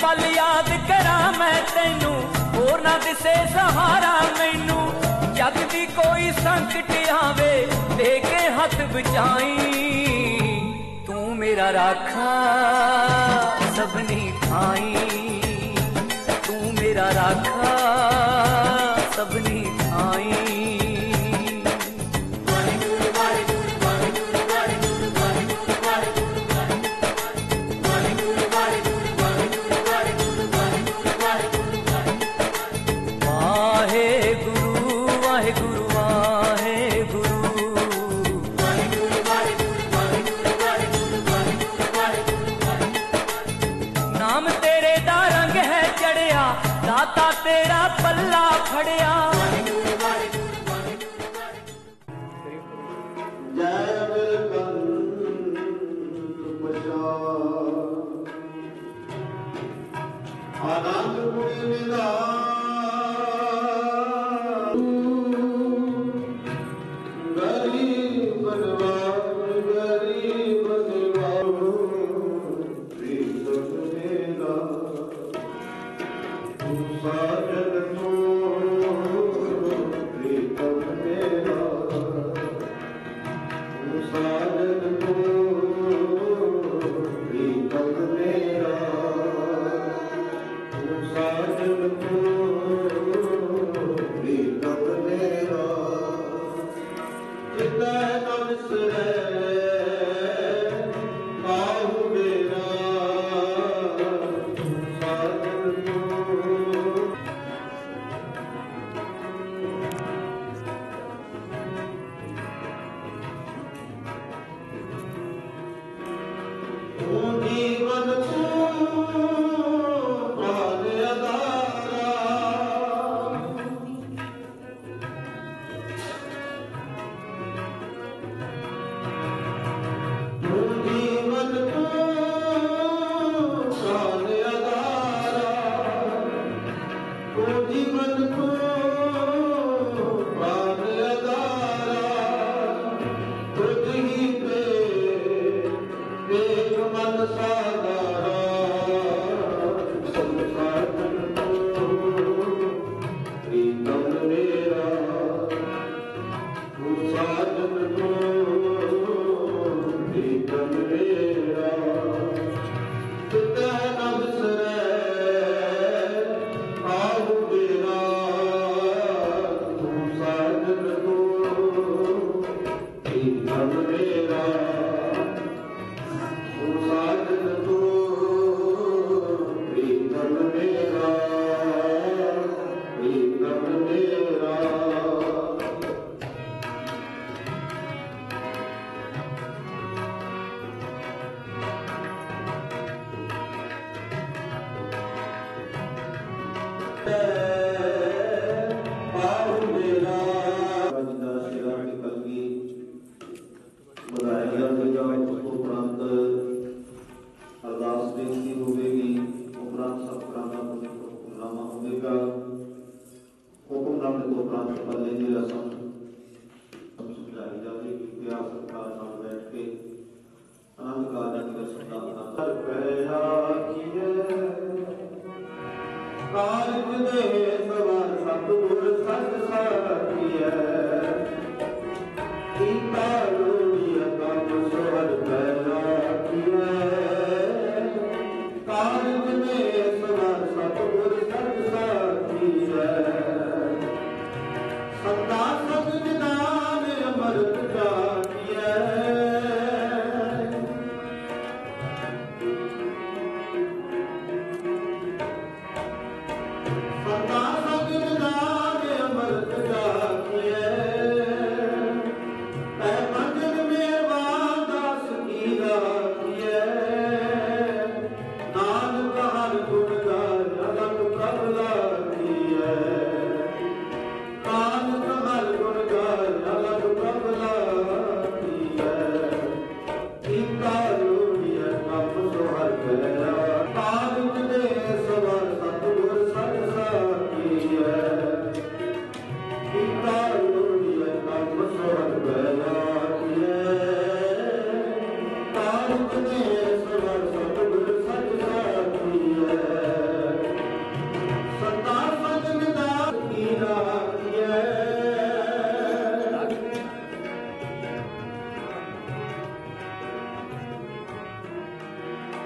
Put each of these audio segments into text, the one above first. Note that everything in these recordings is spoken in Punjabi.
पल याद करा मैं तेनू, होर ना दिसे सहारा मैनू। जग दी कोई संकट आवे दे के हथ बचाई, तू मेरा राखा सबनी थाई, तू मेरा राखा सबनी थाई। नाम तेरे दा रंग है चढ़िया, दाता तेरा पल्ला फड़िया। मन सा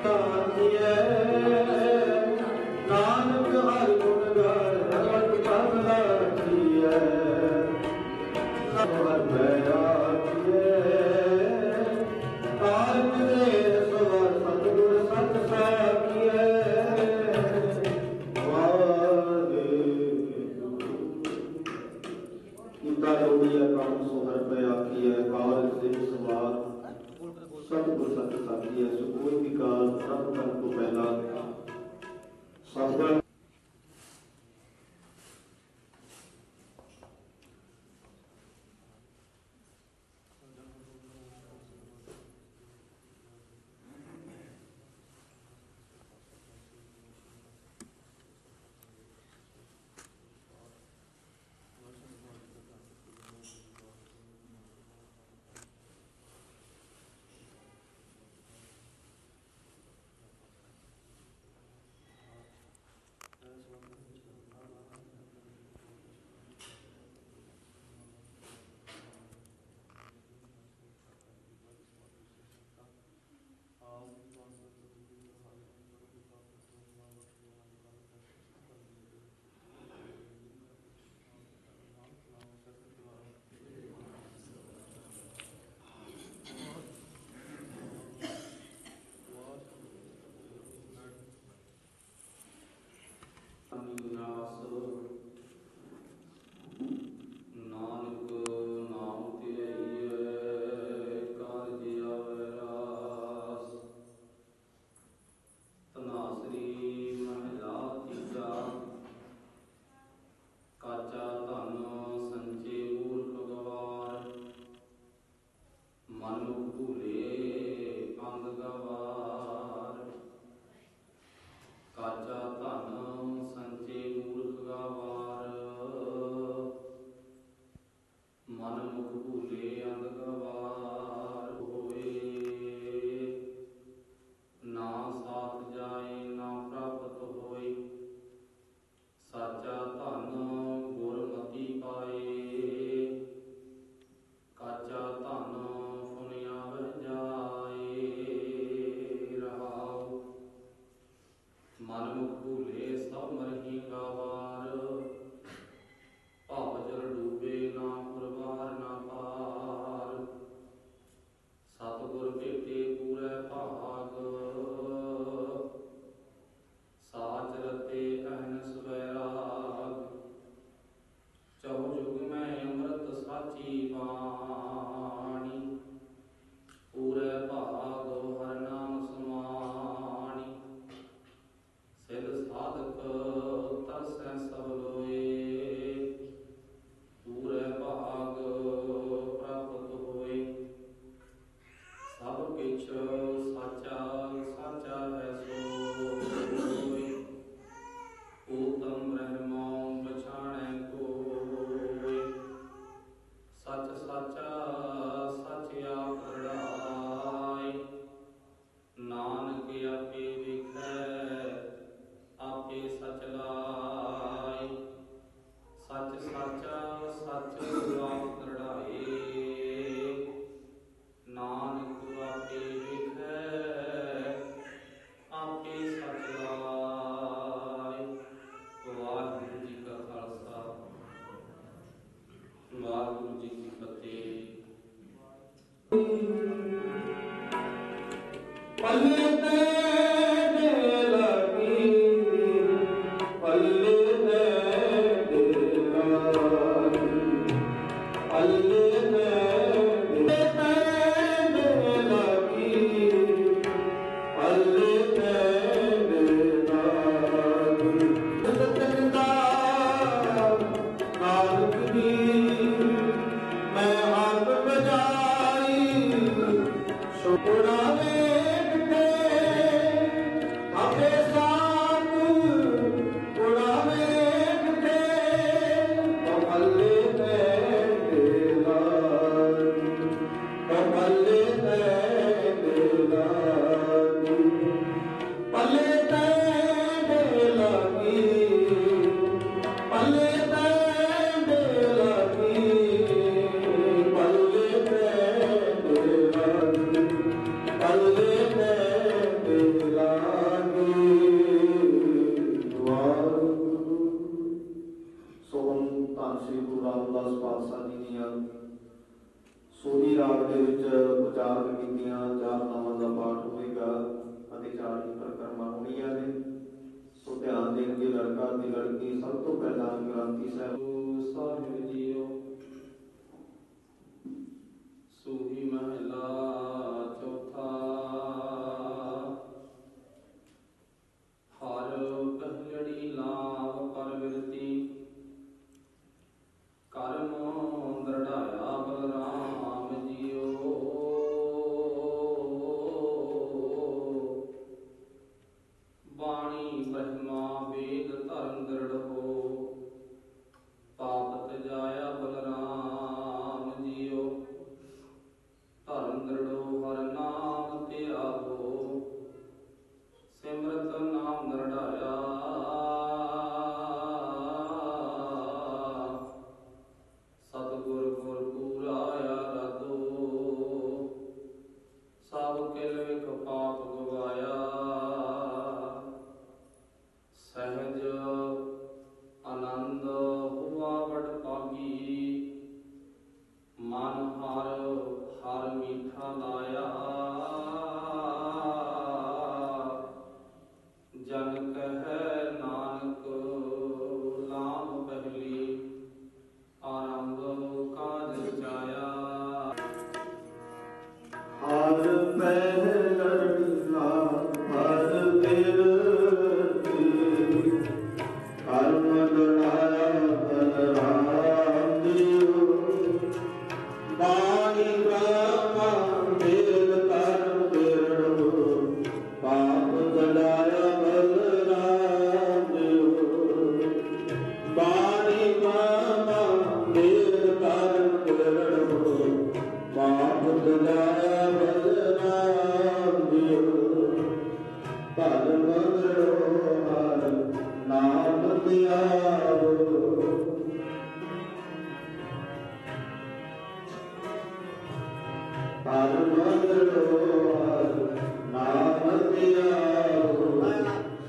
ਤਾਕੀਐ ਨਾਨਕ ਹਰਿ ਗੁਣ ਗਾਏ ਭਗਵਤ ਪਦ ਲਾਖੀਐ ਹਰਿ ਮੈਂ ਆਖੀਐ ਕਾਰਜ ਦੇ ਸਵਰ ਸਤਿਗੁਰ ਸਤ ਸਾਖੀਐ ਕੀਤਾ ਜੋੜੀਐ ਕੰਮ ਸੋ ਹਰਿ ਮੈਂ ਆਖੀਐ ਕਾਰਜ ਦੇ ਸਵਾਰ ਸਤਿਗੁਰ ਸਤ ਸਾਖੀਐ ਸੋ ਕੋਈ ਵੀ ਕਾਲ ਪ੍ਰਭ ਕਰਨ ਤੋਂ ਪਹਿਲਾਂ ਸਤਿਗੁਰ ਨਾਨਕ ਨਾਮ ਧਿਆਈਐ ਕਾਰਜ ਆਵੈ ਰਾਸ ਧਨਾਸਰੀ ਮਹਿਲਾ ਤੀਜਾ ਕਾਚਾ ਧਨ ਸੰਚੇ ਮੂਰਖ ਗਵਾਰ ਮਨ ਮੁਖ ਭੂਲੇ ਅੰਗ ਗਵਾਰ ਕਾਚਾ ਧਨ ਸੰਚੇ ਮੂਰਖ ਗਵਾਰ ਮਨ ਮੁਖ ਭੂਲੇ ਅੰਗ ਗਵਾਰ ਹੋਏ ਨਾ ਸਾਥ ਜਾਏ ਨਾ ਪ੍ਰਾਪਤ ਹੋਏ ਸਾਚਾ ਧਨ ਗੁਰਮਤੀ ਪਾਏ ਕਾਚਾ ਧਨ ਫੁਨਿਆ ਵਹਿ ਜਾਏ ਰਹਾਉ ਮਨ ਮੁਖ ਭੂਲੇ ਸਭ ਮਰਹੀ ਗਵਾਰ ਭਾਵ ਜਲ ਡੂਬੇ ਨਾ ਪੁਰਵਾਰ ਨਾ ਪਾਰ ਸਤਿਗੁਰ ਭੇਟੇ ਪੂਰੇ ਭਾਗ ਚਾਰ ਨੀਤੀਆਂ ਚਾਰ ਨਾਵਾਂ ਦਾ ਪਾਠ ਹੋਏਗਾ ਅਤੇ 40 ਪਰਿਕਰਮਾ ਹੋਣੀਆਂ ਨੇ। ਸੋ ਧਿਆਨ ਦੇਣਗੇ ਲੜਕਾ ਤੇ ਲੜਕੀ। ਸਭ ਤੋਂ ਪਹਿਲਾਂ ਗ੍ਰੰਥੀ ਸਾਹਿਬ ਜੀਓ। ਸੂਹੀ ਮਹਿਲਾ ਚੌਥਾ। ਹਰ ਪਹਿਲੜੀ ਲਾਭ ਪਰਵਿਰਤੀ ਕਰਮ ਦ੍ਰਿੜਾਇਆ ਬਲਰਾਮ ਜੀਓ। ਬਾਣੀ ਬ੍ਰਹਮਾ ਵੇਦ ਧਰਮ ਦ੍ਰਿੜ ਹੋ ਪਾਪ ਤਜਾਇਆ ਬਲਰਾਮ ਜੀਓ। ਧਰਮ ਦ੍ਰਿੜੋ ਹਰ ਨਾਮ ਧਿਆਵੋ ਸਿਮਰਤ ਨਾਮ ਦ੍ਰਿੜਾਇਆ। ਸਤਿਗੁਰ ਗੁਰ ਪੂਰਾਇਆ ਰਾਧੋ ਸਭ ਕਿਲ ਵਿਖ ਪਾਪ ਗਵਾਇਆ। ਸਹਿਜ ਆਨੰਦ ਹੁਆ ਵਡ ਭਾਗੀ ਮਨ ਹਰ ਹਰ ਮੀਠਾ ਲਾਇਆ। ਜਨ ਕਹਿ ਨਾਨਕ ਲਾਮ ਪਹਿਲੀ ਆਰੰਭ ਕਾਜ ਰਚਾਇਆ। ਹਰ ਪਹਿਲੜੀ ਲਾਭ ਪਰਵਿਰਤੀ ਕਰਮ ਦ੍ਰਿੜਾਇਆ ਬਲਰਾਮ ਜੀਓ। ਬਾਣੀ ਬ੍ਰਹਮਾ ਵੇਦ ਧਰਮ ਦ੍ਰਿੜ ਹੋ ਪਾਪ ਤਜਾਇਆ ਬਲਰਾਮ ਜੀਓ। ਬਾਣੀ ਬ੍ਰਹਮਾ ਵੇਦ ਧਰਮ ਦ੍ਰਿੜ ਹੋ ਪਾਪ ਤਜਾਇਆ ਬਲਰਾਮ ਜੀਓ। ਧਰਮ ਦ੍ਰਿੜੋ ਹਰ ਨਾਮ ਧਿਆਵੋ ਧਰਮ ਦ੍ਰਿੜੋ ਹਰ ਨਾਮ ਧਿਆਵੋ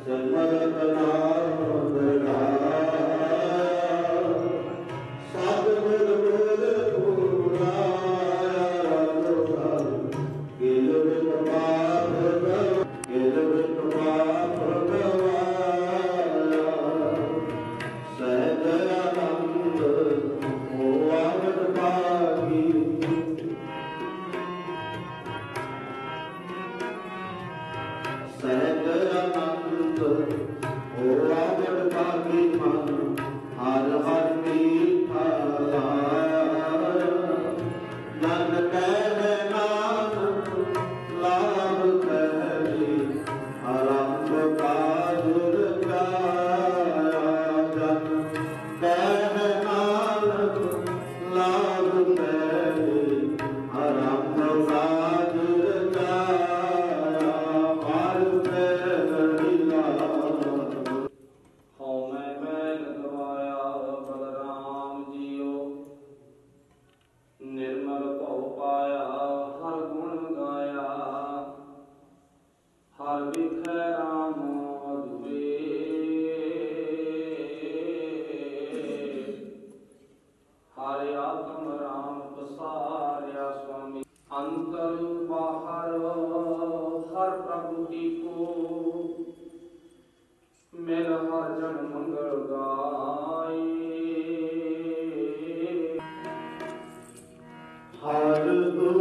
ਸਿਮਰਤ ਨਾਮ ਦ੍ਰਿੜਾਇਆ। ਸਤਿਗੁਰ ਗੁਰ ਪੂਰਾਇਆ ਰਾਧੋ ਕਿਲ ਵਿਖ ਪਾਪ ਗਵਾਇਆ। ਸਹਿਜ ਆਨੰਦ ਹੋਆ ਵਡ ਭਾਗੀ ਸਹਿਜ ਆਨੰਦ ਹੋਆ ਵਡ ਭਾਗੀ ਮਨ ਹਰ ਹਰ ਮੀਠਾ ਲਾਇਆ। ਜਨ ਕਹਿ ਨਾਨਕ ਲਾਭ ਕਹਿ ਆਰੰਭ ਕਾਜ ਰਚਾਇਆ। ਜਨ ਕਹਿ ਨਾਨਕ ਲਾਭ ਕਹਿ ਆਰੰਭ ਕਾਜ ਰਚਾਇਆ। ਹਰ ਪਹਿਲੜੀ ਲਾਭ ਹਉ ਮੈਂ ਮੈਲ ਗਵਾਇਆ ਬਲਰਾਮ ਜੀਓ। ਨਿਰਮਲ ਭਉ ਪਾਇਆ ਹਰ ਗੁਣ ਗਾਇਆ। ਹਰ ਵਿਖੈ ਰਾਮ ਅਧੂਰੇ ਹਰਿ ਆਤਮ ਰਾਮ ਪਸਾਰਿਆ ਸੁਆਮੀ। ਅੰਤਰ ਬਾਹਰ ਹਰ ਪ੍ਰਭੂ ਕੀ ਕੋ ਮਿਲ ਹਰ ਜਨ ਮੰਗਲ ਗਾਏ। ਹਰ ਗੁਰ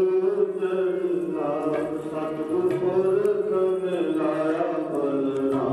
ਨਾਮ ਸਤਿਗੁਰ ਪੁਰਖ ਮਿਲਾਇਆ ਬਲਰਾਮ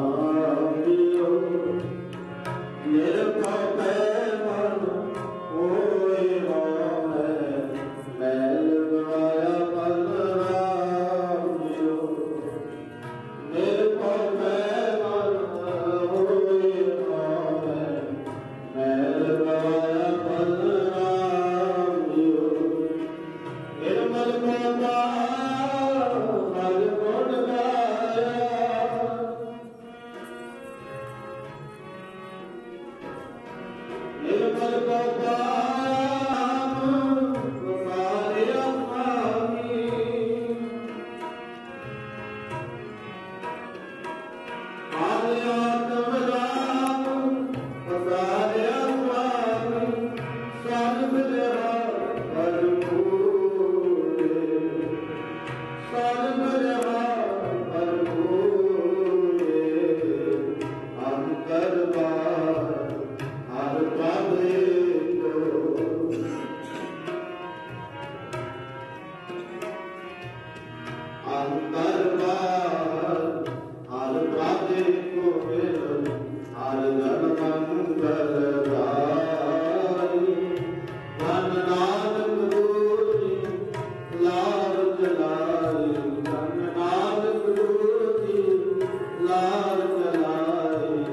ਲਾਲ ਚਲਾਏ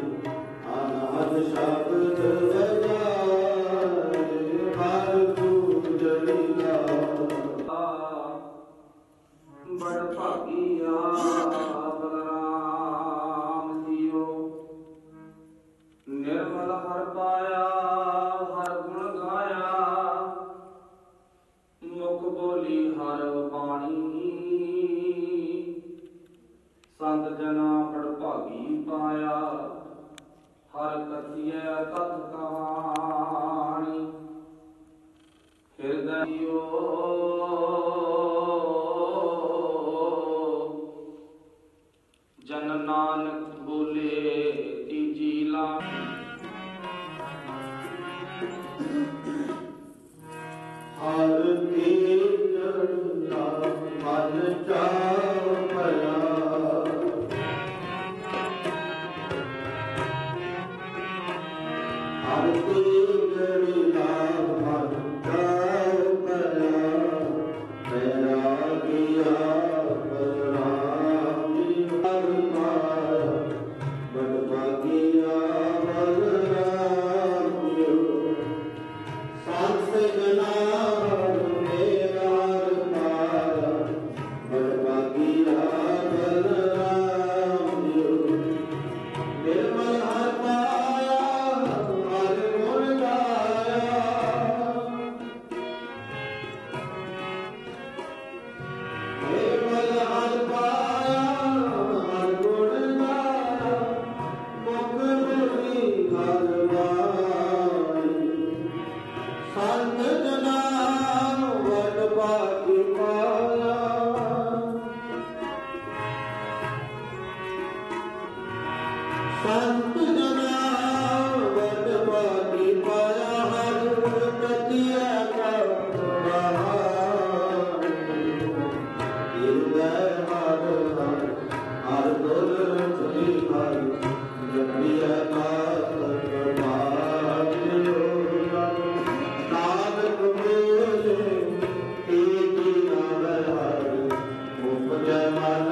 ਅਨਾਦ ਸ਼ਬਦ ਵਜਾਏ ਹਰ ਪੂਜਨੀ ਬੜ ਭਾਗੀਆ ਬਲਰਾਮ ਜੀਓ ਨਿਰਮਲ ਹਰ ਪਾਇਆ ਹਰ ਗੁਣ ਗਾਇਆ ਮੁਖ ਬੋਲੀ ਹਰ ਬਾਣੀ ਸੰਤ ਜਨਾ ਬੜ ਭਾਗੀ ਪਾਇਆ ਹਰ ਕਥਿਐ ਤਤ ਕਹਾਣੀ ਹਿਰਦਿਓ ਜਨ ਨਾਨਕ ਬੋਲੇ ਤੀਜੀ ਲਾ ਹਰ ਕੀਰਤਨ ਮਨ ਚਾਵਿਆ ਹਰ ਕੀਰਤਨ ਮਨ ਚਾਵਿਆ ਮੇਰਾ ਕੀਆ ਬਲਰਾਮ ਜੀ ਹਰ ਪਾਇਆ ਬੜ ਭਾਗੀਆ ਬਲਰਾਮ ਜੀ ਸੰਤ ਜਨਾ ਸੰਤ ਜਨਾ ਵਡ ਭਾਗੀ ਪਾਇਆ ਹਰ ਕਥਿਐ ਤਤ ਕਹਾਣੀ ਹਿਰਦੈ ਹਰ ਹਰ ਦੁਰ ਸੁਣੀ ਹਰ ਜਪਿਐ ਨਾਮ ਕਮਾਲਿਓ ਨਾਨਕ ਬੋਲੇ ਤੀਜੀ ਨਾਮ ਹਰ ਉਪਜੈ ਮਨ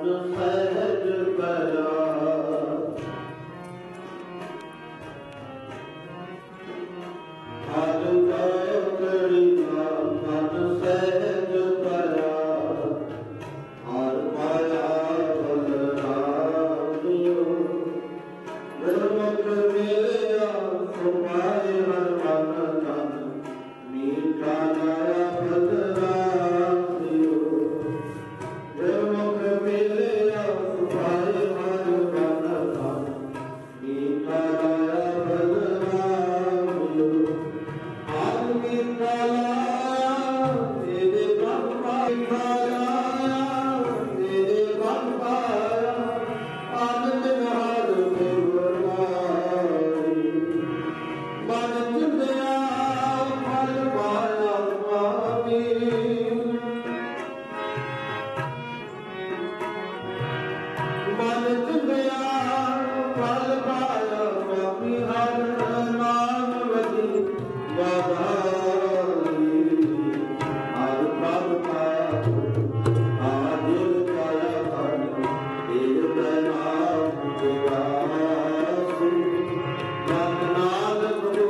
ਨਾਨਕ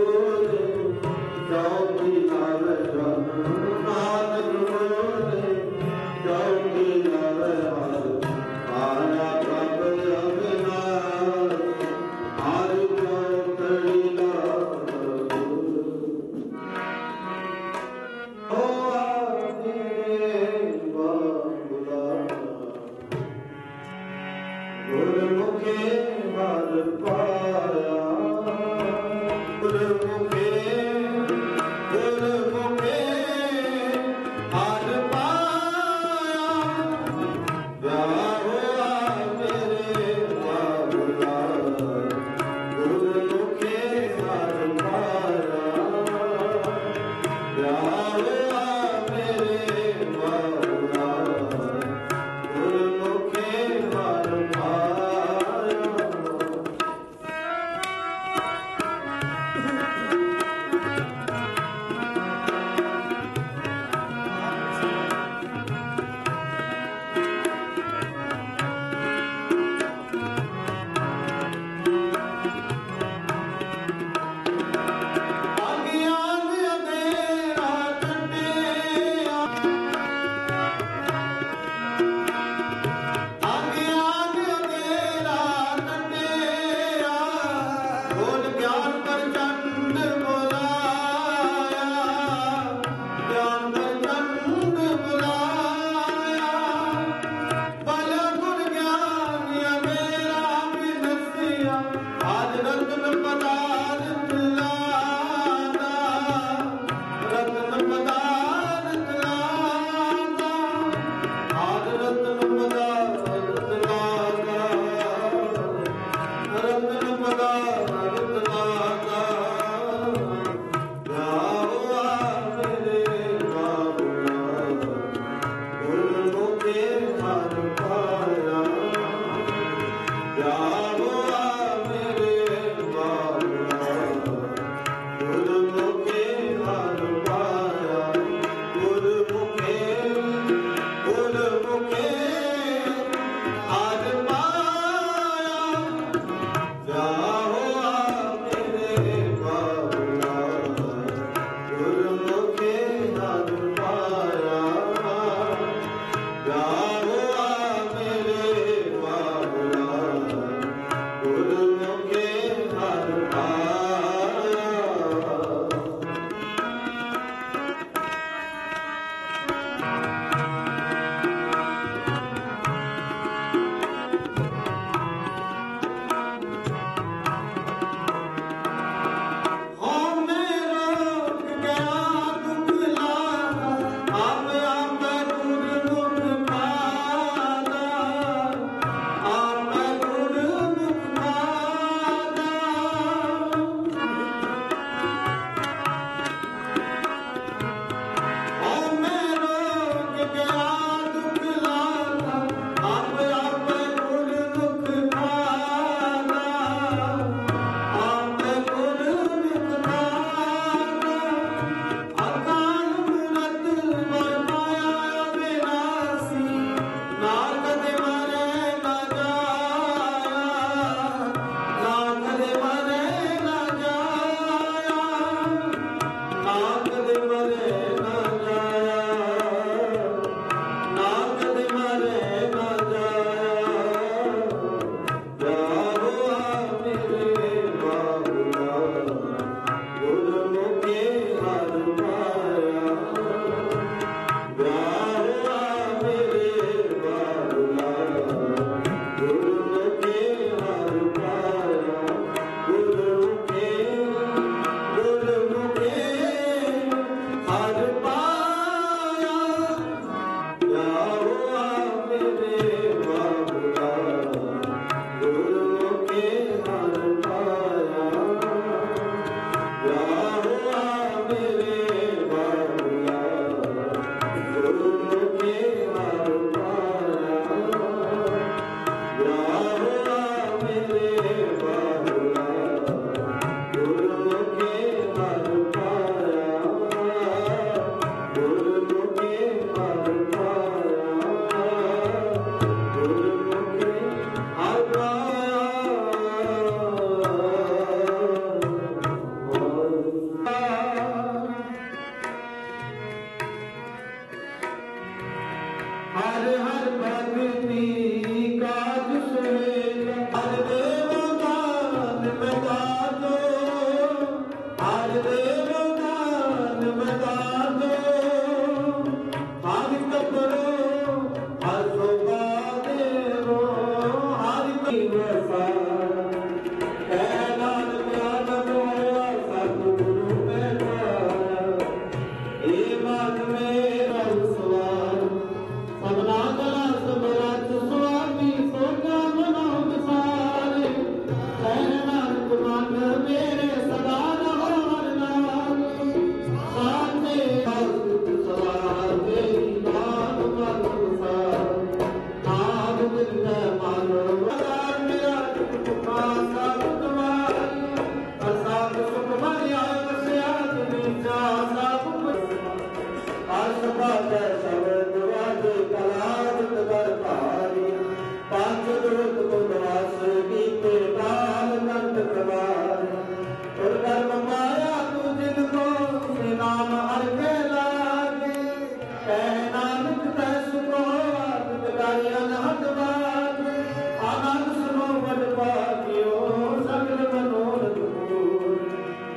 शब्द वाजे कलावत कर भारी पांच दूत को दवास कीते काल कंठ प्रभारी और कर्म माया तू जिनको से नाम हर के लागे कह नानक तै सुखो आत्मकारी अनहद बाग आनंद सुनो बड़ पागियो सकल मनोरथ पूर्ण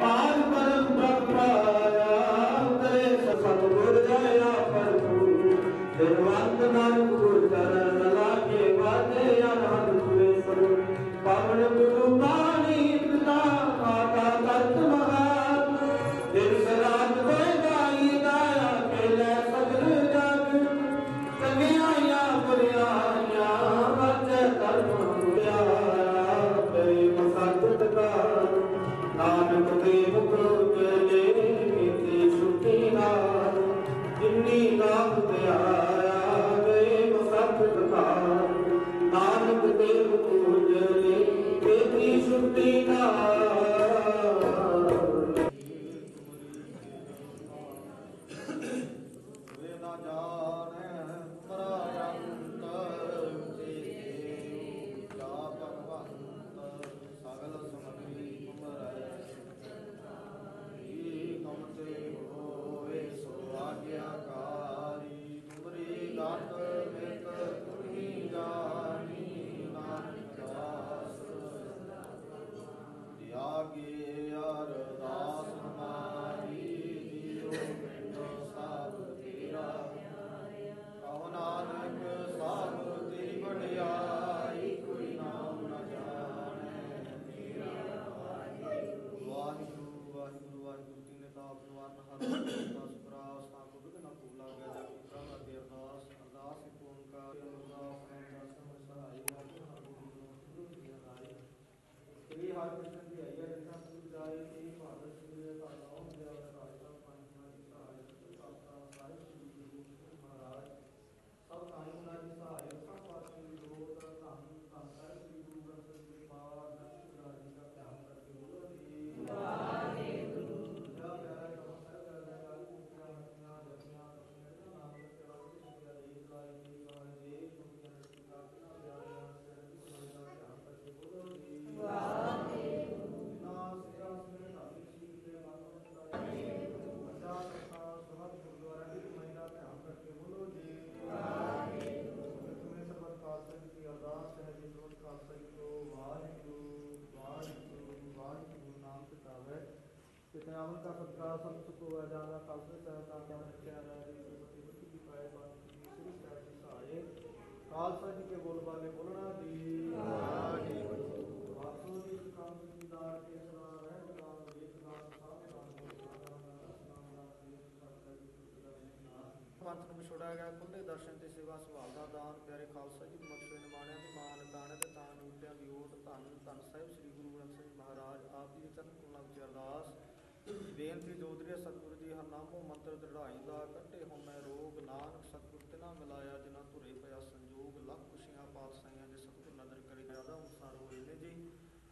पार परम ब्रह्म पाया उतरे सतगुर जाया भरपूर दिनवंत नानक गुर चरण लागे वाजे अनहद सुरेश्वर पावन गुरु बाणी पिता माता तत् महात्म दिल सरात कोई गाई दाया खेले सगल जग कन्हैया बुरियाया बच्चे धर्म बुरियाया प्रेम सत्कार नानक देव को जले मीते छुट्टी नाल जिन्नी नाम ते आया प्रेम सत्कार नानक देव को जले मीते छुट्टी नाल वे न जाने तुमरा अंत जा भगवंत सगल समग्री तुमरै कम ते होए सो आज्ञाकारी तुमरी गात मित तुमही जानी नानक दास त्यागे अरदास हमारी जियो मिटो सब तेरा कहो नानक सब तेरी बढ़ियाई कोई नाम न जाने तेरा वाहिगुरु वाहिगुरु वाहिगुरु तीन ताप जवान हर दस प्रास ताको बिघन भूला गया जब प्रभ अति अरदास अरदास एक ओंकार अरदास अरदास सहाय श्री हरिकृष्ण की आज्ञा जैसा पूज जाए कि भारत सूर्य का नाम जय राजा पंचना की सहाय साता सारे श्री गुरु महाराज सब कायमुना की सहाय सब पार्टी विरोध धन धन सारे श्री गुरु ग्रंथ साहिब के पावन दर्शन जी का ध्यान करके बोलो जी वाहेगुरु जय जय नमस्कार जय जय काली मुक्तियां हटियां जपियां तपियां नाम के वास्ते सिद्धियां देख लाई जी कहा जे मुक्तियां रसिका किना प्यारियां से जी का ध्यान करके बोलो जी पितामह का सत्कार सब सुख हुआ जाना खालसा साहब का क्या रखा है सरस्वती बुद्धि की पाए बात की श्री साहब की सहाय खालसा जी के बोल वाले बोलना जी वासु जी काम की दार के सदा रहत दान एक दान साथ पंथ ਨੂੰ ਛੋੜਿਆ ਗਿਆ ਖੁੱਲੇ ਦਰਸ਼ਨ ਤੇ ਸੇਵਾ ਸੰਭਾਲ ਦਾ ਦਾਨ ਪਿਆਰੇ ਖਾਲਸਾ ਜੀ ਬਖਸ਼ੇ ਨਿਮਾਣਿਆਂ ਦੀ ਮਾਨ ਦਾਣੇ ਤੇ ਤਾਨ ਉਲਟਿਆਂ ਦੀ ਓਟ ਧੰਨ ਧੰਨ ਸਾਹਿਬ ਸ੍ਰੀ ਗੁਰੂ ਗ੍ਰੰਥ ਸਾਹਿਬ ਮਹਾਰਾਜ ਆਪ ਜੀ ਦੇ ਚਰਨ ਕਮਲਾਂ ਵਿੱਚ ਅਰਦਾਸ ਬੇਨਤੀ ਜੋਦਰੀਏ ਸਤਿਗੁਰੂ ਜੀ ਹਰਨਾਮੋ ਮੰਤਰ ਦ੍ਰਿੜਾਈ ਦਾ ਕੱਟੇ ਹੋਮੈ ਰੋਗ ਨਾਨਕ ਸਤਿਗੁਰ ਤੇ ਨਾ ਮਿਲਾਇਆ ਜਿਨ੍ਹਾਂ ਧੁਰੇ ਪਿਆ ਸੰਜੋਗ ਲੱਖ ਖੁਸ਼ੀਆਂ ਪਾਤਸ਼ਾਹੀਆਂ ਦੇ ਸਤਿਗੁਰ ਨਦਰ ਕਰੇ ਜ਼ਿਆਦਾ ਅਨੁਸਾਰ ਹੋਏ ਨੇ ਜੀ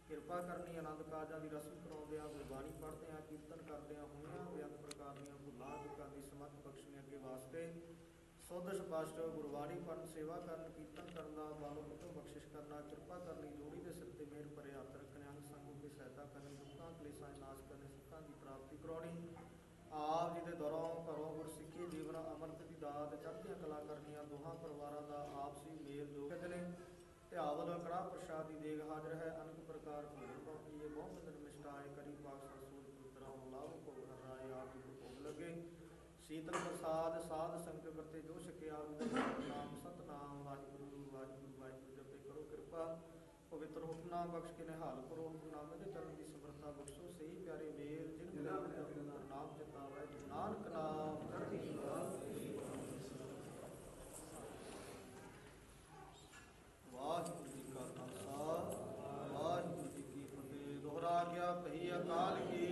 ਕਿਰਪਾ ਕਰਨੀ ਆਨੰਦ ਕਾਰਜਾਂ ਦੀ ਰਸਮ ਕਰਾਉਂਦੇ ਆ ਗੁਰਬਾਣੀ ਪੜ੍ਹਦੇ ਆ ਕੀਰਤਨ ਕਰਦੇ ਆ ਹੋਈਆਂ ਬੇਅੰਤ ਪ੍ਰਕਾਰ ਦੀਆਂ ਭੁੱਲਾਂ ਚੁੱਕਾਂ ਦੀ ਸਮੱਤ ਬਖਸ਼ਣੀ ਅੱਗੇ ਵਾਸਤੇ ਸੁੱਧ ਸਪਸ਼ਟ ਗੁਰਬਾਣੀ ਪੜ੍ਹਨ ਸੇਵਾ ਕਰਨ ਕੀਰਤਨ ਕਰਨ ਦਾ ਬਾਲੋ ਪੁੱਤੋਂ ਬਖਸ਼ਿਸ਼ ਕਰਨਾ ਕਿਰਪਾ ਕਰਨੀ ਜੋੜੀ ਦੇ ਸਿਰ ਤੇ ਮਿਹਰ ਭਰੇ ਹੱਥ ਰੱਖਣੇ ਅੰਗ ਸੰਗੋਂ ਦੀ ਸਹਾਇਤਾ ਕਰਨੀ ਦੁੱਖਾਂ ਕਲੇਸ਼ਾਂ ਨਾਸ਼ ਕਰਨੇ ਸੁੱਖਾਂ ਦੀ ਪ੍ਰਾਪਤੀ ਕਰਾਉਣੀ ਆਪ ਜੀ ਦੇ ਦਰੋਂ ਘਰੋਂ ਗੁਰਸਿੱਖੀ ਜੀਵਨ ਅਮਰਤ ਦੀ ਦਾਤ ਚੜ੍ਹਦੀਆਂ ਕਲਾ ਕਰਨੀਆਂ ਦੋਹਾਂ ਪਰਿਵਾਰਾਂ ਦਾ ਆਪਸੀ ਮੇਲ ਜੋਗ ਨੇ ਧਿਆਵਲ ਕੜਾ ਪ੍ਰਸ਼ਾਦ ਦੀ ਦੇਗ ਹਾਜ਼ਰ ਹੈ ਅਨੇਕ ਪ੍ਰਕਾਰ ਭੋਜਨ ਪਉਟੀਏ ਬਹੁਤ ਬੰਦਨ ਮਿਸ਼ਟਾਏ ਕਰੀ ਪਾਕ ਸਰਸੂਲ ਪੁੱਤਰਾਂ ਲਾਭ ਭੋਗ ਹਰਾਏ ਆਪ ਜੀ ਭੋਗ ਲੱਗੇ ਸ਼ੀਤਲ ਪ੍ਰਸਾਦ ਸਾਧ ਸੰਗਤ ਵਰਤੇ ਜੋ ਛਕਿਆ ਨਾਮ ਸਤਨਾਮ ਵਾਹਿਗੁਰੂ ਵਾਹਿਗੁਰੂ ਵਾਹਿਗੁਰੂ ਜਪੇ ਕਰੋ ਕਿਰਪਾ ਪਵਿੱਤਰ ਹੁਕਮਨਾਮ ਬਖਸ਼ ਕੇ ਨਿਹਾਲ ਕਰੋ ਹੁਕਮਨਾਮੇ ਦੇ ਚਰਨ ਦੀ ਸਮਰੱਥਾ ਬਖਸ਼ੋ ਸਹੀ ਪਿਆਰੇ ਮੇਲ ਜਿਨ ਨਾਮ ਚਿਤਾਵੈ ਨਾਨਕ ਨਾਮ ਚੜ੍ਹਦੀ ਕਲਾ ਵਾਹਿਗੁਰੂ ਜੀ ਕਾ ਖਾਲਸਾ ਵਾਹਿਗੁਰੂ ਜੀ ਕੀ ਫਤਿਹ ਦੁਹਰਾ ਗਿਆ ਕਹੀ ਅਕਾਲ ਕੀ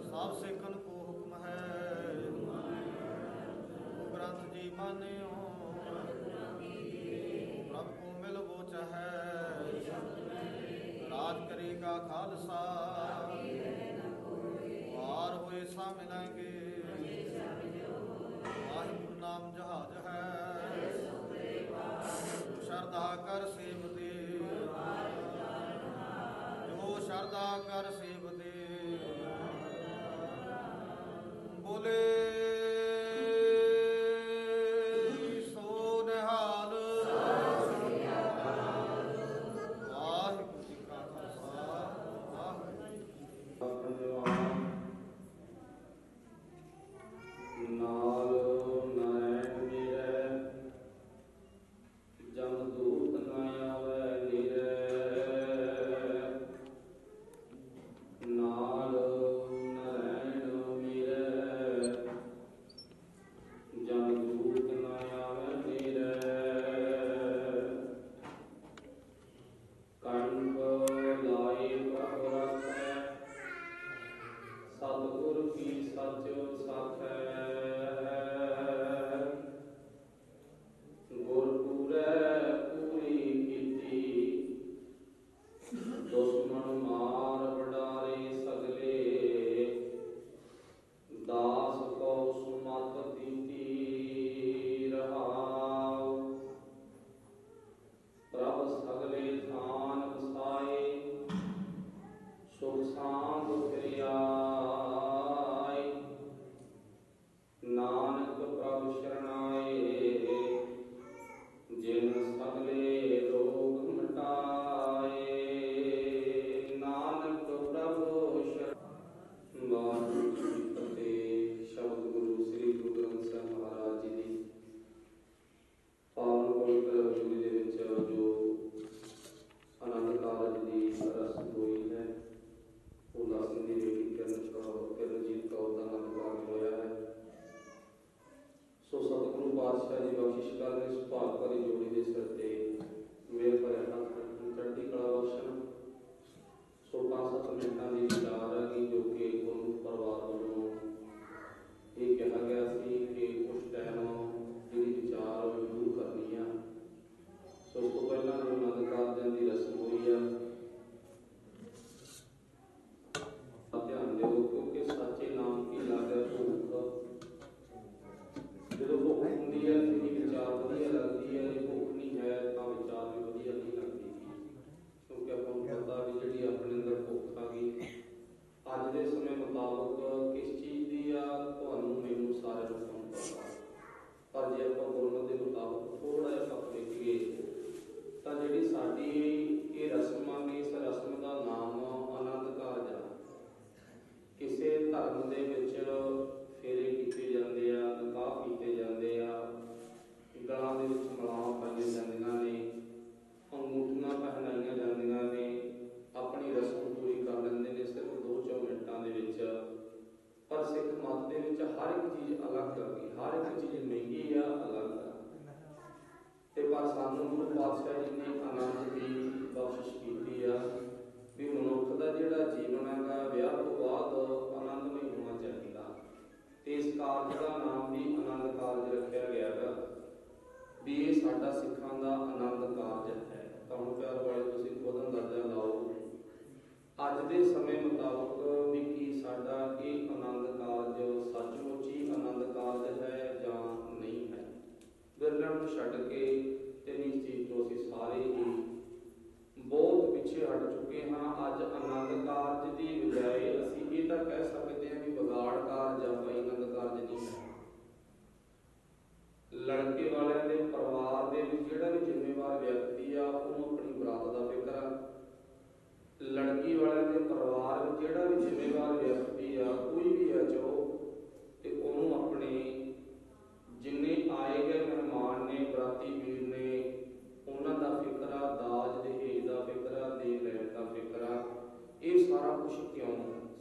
ਸਭ ਸਿੱਖਨ ਕੋ ਹੁਕਮ ਹੈ ਗ੍ਰੰਥ ਜੀ ਮਾਨਿਓ ਪ੍ਰਭ ਕੋ ਮਿਲ ਵੋ ਚਾਹੈ ਰਾਜ ਕਰੇਗਾ ਖਾਲਸਾ ਵਾਰ ਹੋਏ ਸਾ ਮਿਲਾਂਗੇ कर सेवते बोले सो निहाल वाहिगुरू जी का खालसा वाहिगुरू जी की नाल नारायण मेरै जमदूत न आवे निरै नाल नारायण मेरै जमदूत न आवे निरै कंठ लाए प्रभ रखै सतगुर की सच साखै गुरपुरै पूरी कीती दुश्मन मार बडारे सगले दास को सुमत दीती रहाओ प्रभ सगले थान बसाए सुख सांग फिर आए नानक प्रभु शरणाए जिन सगले रोग मिटाए नानक प्रभु शरण वाहिगुरू जी की फतेह। शब्द गुरु श्री गुरु ग्रंथ ਸਾਹਿਬ ਮਹਾਰਾਜ ਜੀ ਦੀ ਪਾਵਨ ਪਵਿੱਤਰ ਹਜ਼ੂਰੀ ਦੇ ਵਿੱਚ ਜੋ ਆਨੰਦ ਕਾਰਜ ਦੀ ਰਸਮ ਹੋਈ ਹੈ ਉਹ ਦਾਸਨ ਦੀ ਬੇਟੀ ਕਿਰਨਜੀਤ ਕੌਰ ਦਾ ਆਨੰਦ ਕਾਰਜ ਹੋਇਆ ਹੈ। ਸੋ ਸਤਿਗੁਰੂ ਪਾਤਸ਼ਾਹ ਜੀ ਬਖਸ਼ਿਸ਼ ਕਰਨ ਇਸ ਭਾਗ ਭਰੀ ਜੋੜੀ ਦੇ ਸਿਰ ਤੇ ਮੇਰ ਭਰਿਆ ਹੱਥ ਚੜ੍ਹਦੀ ਕਲਾ ਬਖਸ਼ਣ। ਸੋ 5-7 ਮਿੰਟਾਂ ਦੀ ਵਿਚਾਰ ਹੈ ਜੋ ਕਿ ਗੁਰੂ ਪਰਿਵਾਰ ਵੱਲੋਂ ਇਹ ਕਿਹਾ ਗਿਆ ਸੀ ਕਿ ਉਸ ਟਾਈਮ ਜਿਹੜੀ ਵਿਚਾਰ ਉਹ ਜ਼ਰੂਰ ਕਰਨੀ ਆ। ਸੋ ਉਸ ਤੋਂ ਪਹਿਲਾਂ ਜੋ ਆਨੰਦ ਕਾਰਜਾਂ ਦੀ ਰਸਮ ਹੋਈ ਆ ਧਿਆਨ ਦਿਓ ਕਿਉਂਕਿ ਸੱਚੇ ਨਾਮ ਕੀ ਲਾਗੇ ਭੁੱਖ ਜਦੋਂ ਭੁੱਖ ਹੁੰਦੀ ਹੈ ਤਾਂ ਵਿਚਾਰ ਵਧੀਆ ਲੱਗਦੀ ਹੈ, ਜੇ ਭੁੱਖ ਨਹੀਂ ਹੈ ਤਾਂ ਵਿਚਾਰ ਵੀ ਵਧੀਆ ਨਹੀਂ ਲੱਗਦੀ ਕਿਉਂਕਿ ਆਪਾਂ ਨੂੰ ਪਤਾ ਵੀ ਜਿਹੜੀ ਆਪਣੇ ਅੰਦਰ ਭੁੱਖ ਆ ਗਈ ਅੱਜ ਦੇ ਸਮੇਂ ਮੁਤਾਬਕ ਕਿਸ ਚੀਜ਼ ਦੀ ਆ ਤੁਹਾਨੂੰ ਮੈਨੂੰ ਸਾਰੇ ਨੂੰ ਪਤਾ ਪਰ ਜੇ ਆਪਾਂ ਗੁਰਮਤਿ ਦੇ ਮੁਤਾਬਕ ਥੋੜਾ ਜਿਹਾ ਆਪਾਂ ਦੇਖੀਏ ਤਾਂ ਜਿਹੜੀ ਸਾਡੀ ਇਹ ਰਸਮ ਆ ਇਸ ਰਸਮ ਦਾ ਨਾਮ ਆਨੰਦ ਕਾਰਜ ਆ। ਕਿਸੇ ਧਰਮ ਦੇ ਵਿੱਚ ਫੇਰੇ ਕੀਤੇ ਜਾਂਦੇ ਆ, ਨਿਕਾਹ ਕੀਤੇ ਜਾਂਦੇ ਆ, ਗਲਾਂ ਦੇ ਵਿੱਚ ਮਾਲਾਵਾਂ ਪਾਈਆਂ ਜਾਂਦੀਆਂ ਨੇ, ਅੰਗੂਠੀਆਂ ਪਹਿਨਾਈਆਂ ਜਾਂਦੀਆਂ ਨੇ, ਆਪਣੀ ਰਸਮ ਪੂਰੀ ਕਰ ਲੈਂਦੇ ਨੇ ਸਿਰਫ 2-4 ਮਿੰਟਾਂ ਦੇ ਵਿੱਚ। ਪਰ ਸਿੱਖ ਮਤ ਦੇ ਵਿੱਚ ਹਰ ਇੱਕ ਚੀਜ਼ ਅਲੱਗ ਲੱਗੀ, ਹਰ ਇੱਕ ਚੀਜ਼ ਮਹਿੰਗੀ ਆ, ਅਲੱਗ ਆ। ਤੇ ਪਰ ਸਾਨੂੰ ਗੁਰੂ ਪਾਤਸ਼ਾਹ ਜੀ ਨੇ ਆਨੰਦ ਦੀ ਬਖਸ਼ਿਸ਼ ਕੀਤੀ ਆ ਵੀ ਮਨੁੱਖ ਦਾ ਜਿਹੜਾ ਜੀਵਨ ਹੈਗਾ ਵਿਆਹ ਤੋਂ ਬਾਅਦ ਆਨੰਦਮਈ ਹੋਣਾ ਚਾਹੀਦਾ ਤੇ ਇਸ ਕਾਰਜ ਦਾ ਨਾਮ ਵੀ ਆਨੰਦ ਕਾਰਜ ਰੱਖਿਆ ਗਿਆ ਹੈ ਵੀ ਇਹ ਸਾਡਾ ਸਿੱਖਾਂ ਦਾ ਆਨੰਦ ਕਾਰਜ ਹੈ। ਤੁਹਾਨੂੰ ਪਿਆਰ ਵਾਲੇ ਤੁਸੀਂ ਖੁਦ ਅੰਦਾਜ਼ਾ ਲਾਓ ਅੱਜ ਦੇ ਸਮੇਂ ਮੁਤਾਬਕ ਵੀ ਕੀ ਸਾਡਾ ਇਹ ਆਨੰਦ ਕਾਰਜ ਸੱਚਮੁੱਚ ਹੀ ਆਨੰਦ ਕਾਰਜ ਹੈ ਜਾਂ ਨਹੀਂ ਹੈ। ਵਿਰਲਿਆਂ ਨੂੰ ਛੱਡ ਕੇ ਤੇ ਨਿਸ਼ਚਿਤ ਤੋਂ ਅਸੀਂ ਸਾਰੇ ਹੀ ਬਹੁਤ ਪਿੱਛੇ ਹਟ ਚੁੱਕੇ ਹਾਂ। ਅੱਜ ਆਨੰਦ ਕਾਰਜ ਦੀ ਬਜਾਏ ਅਸੀਂ ਇਹ ਤਾਂ ਕਹਿ ਸਕਦੇ ਹਾਂ ਵੀ ਵਿਗਾੜ ਕਾਰਜ ਆ, ਭਾਈ ਆਨੰਦ ਕਾਰਜ ਨਹੀਂ ਹੈ। ਲੜਕੇ ਵਾਲਿਆਂ ਦੇ ਪਰਿਵਾਰ ਦੇ ਵਿੱਚ ਜਿਹੜਾ ਵੀ ਜ਼ਿੰਮੇਵਾਰ ਵਿਅਕਤੀ ਆ ਉਹਨੂੰ ਆਪਣੀ ਬਰਾਤ ਦਾ ਫਿਕਰ ਆ। ਲੜਕੀ ਵਾਲਿਆਂ ਦੇ ਪਰਿਵਾਰ ਵਿੱਚ ਜਿਹੜਾ ਵੀ ਜ਼ਿੰਮੇਵਾਰ ਵਿਅਕਤੀ ਆ ਕੋਈ ਵੀ ਆ ਚਾਹੋ ਤੇ ਉਹਨੂੰ ਆਪਣੇ ਜਿੰਨੇ ਆਏ ਗਏ ਮਹਿਮਾਨ ਨੇ, ਬਰਾਤੀ ਵੀਰ ਨੇ, ਉਹਨਾਂ ਦਾ ਫਿਕਰ ਆ, ਦਾਜ ਦਹੇਜ ਦਾ ਫਿਕਰ ਆ, ਦੇ ਲੈਣ ਦਾ ਫਿਕਰ ਆ। ਇਹ ਸਾਰਾ ਕੁਝ ਕਿਉਂ?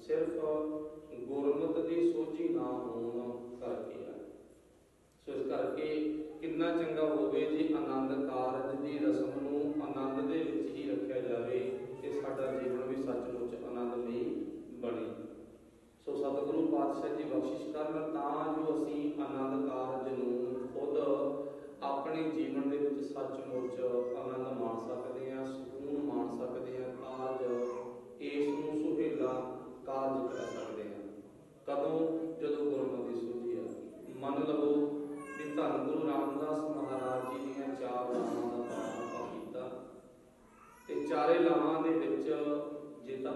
ਸਿਰਫ ਗੁਰਮਤਿ ਦੀ ਸੋਝੀ ਨਾ ਹੋਣ ਕਰਕੇ ਆ। ਸੋ ਇਸ ਕਰਕੇ ਕਿੰਨਾ ਚੰਗਾ ਹੋਵੇ ਜੇ ਆਨੰਦ ਕਾਰਜ ਦੀ ਰਸਮ ਨੂੰ ਆਨੰਦ ਦੇ ਵਿੱਚ ਹੀ ਰੱਖਿਆ ਜਾਵੇ ਤੇ ਸਾਡਾ ਜੀਵਨ ਵੀ ਸੱਚਮੁੱਚ ਆਨੰਦਮਈ ਬਣੇ। ਸੋ ਸਤਿਗੁਰੂ ਪਾਤਸ਼ਾਹ ਜੀ ਬਖਸ਼ਿਸ਼ ਕਰਨ ਤਾਂ ਜੋ ਅਸੀਂ ਆਨੰਦ ਕਾਰਜ ਨੂੰ ਖੁਦ ਆਪਣੇ ਜੀਵਨ ਦੇ ਵਿੱਚ ਸੱਚਮੁੱਚ ਆਨੰਦ ਮਾਣ ਸਕਦੇ ਹਾਂ, ਸਕੂਨ ਮਾਣ ਸਕਦੇ ਹਾਂ, ਕਾਰਜ ਇਸ ਨੂੰ ਸੁਹੇਲਾ ਕਾਰਜ ਕਰ ਸਕਦੇ ਹਾਂ। ਕਦੋਂ? ਜਦੋਂ ਗੁਰਮਤਿ ਦੀ ਸੋਝੀ ਆ। ਮੰਨ ਲਵੋ ਵੀ ਧੰਨ ਗੁਰੂ ਰਾਮਦਾਸ ਮਹਾਰਾਜ ਜੀ ਦੀਆਂ 4 ਲਾਵਾਂ ਦਾ ਪਾਠ ਆਪਾਂ ਕੀਤਾ ਤੇ ਚਾਰੇ ਲਾਵਾਂ ਦੇ ਵਿੱਚ ਜੇ ਤਾਂ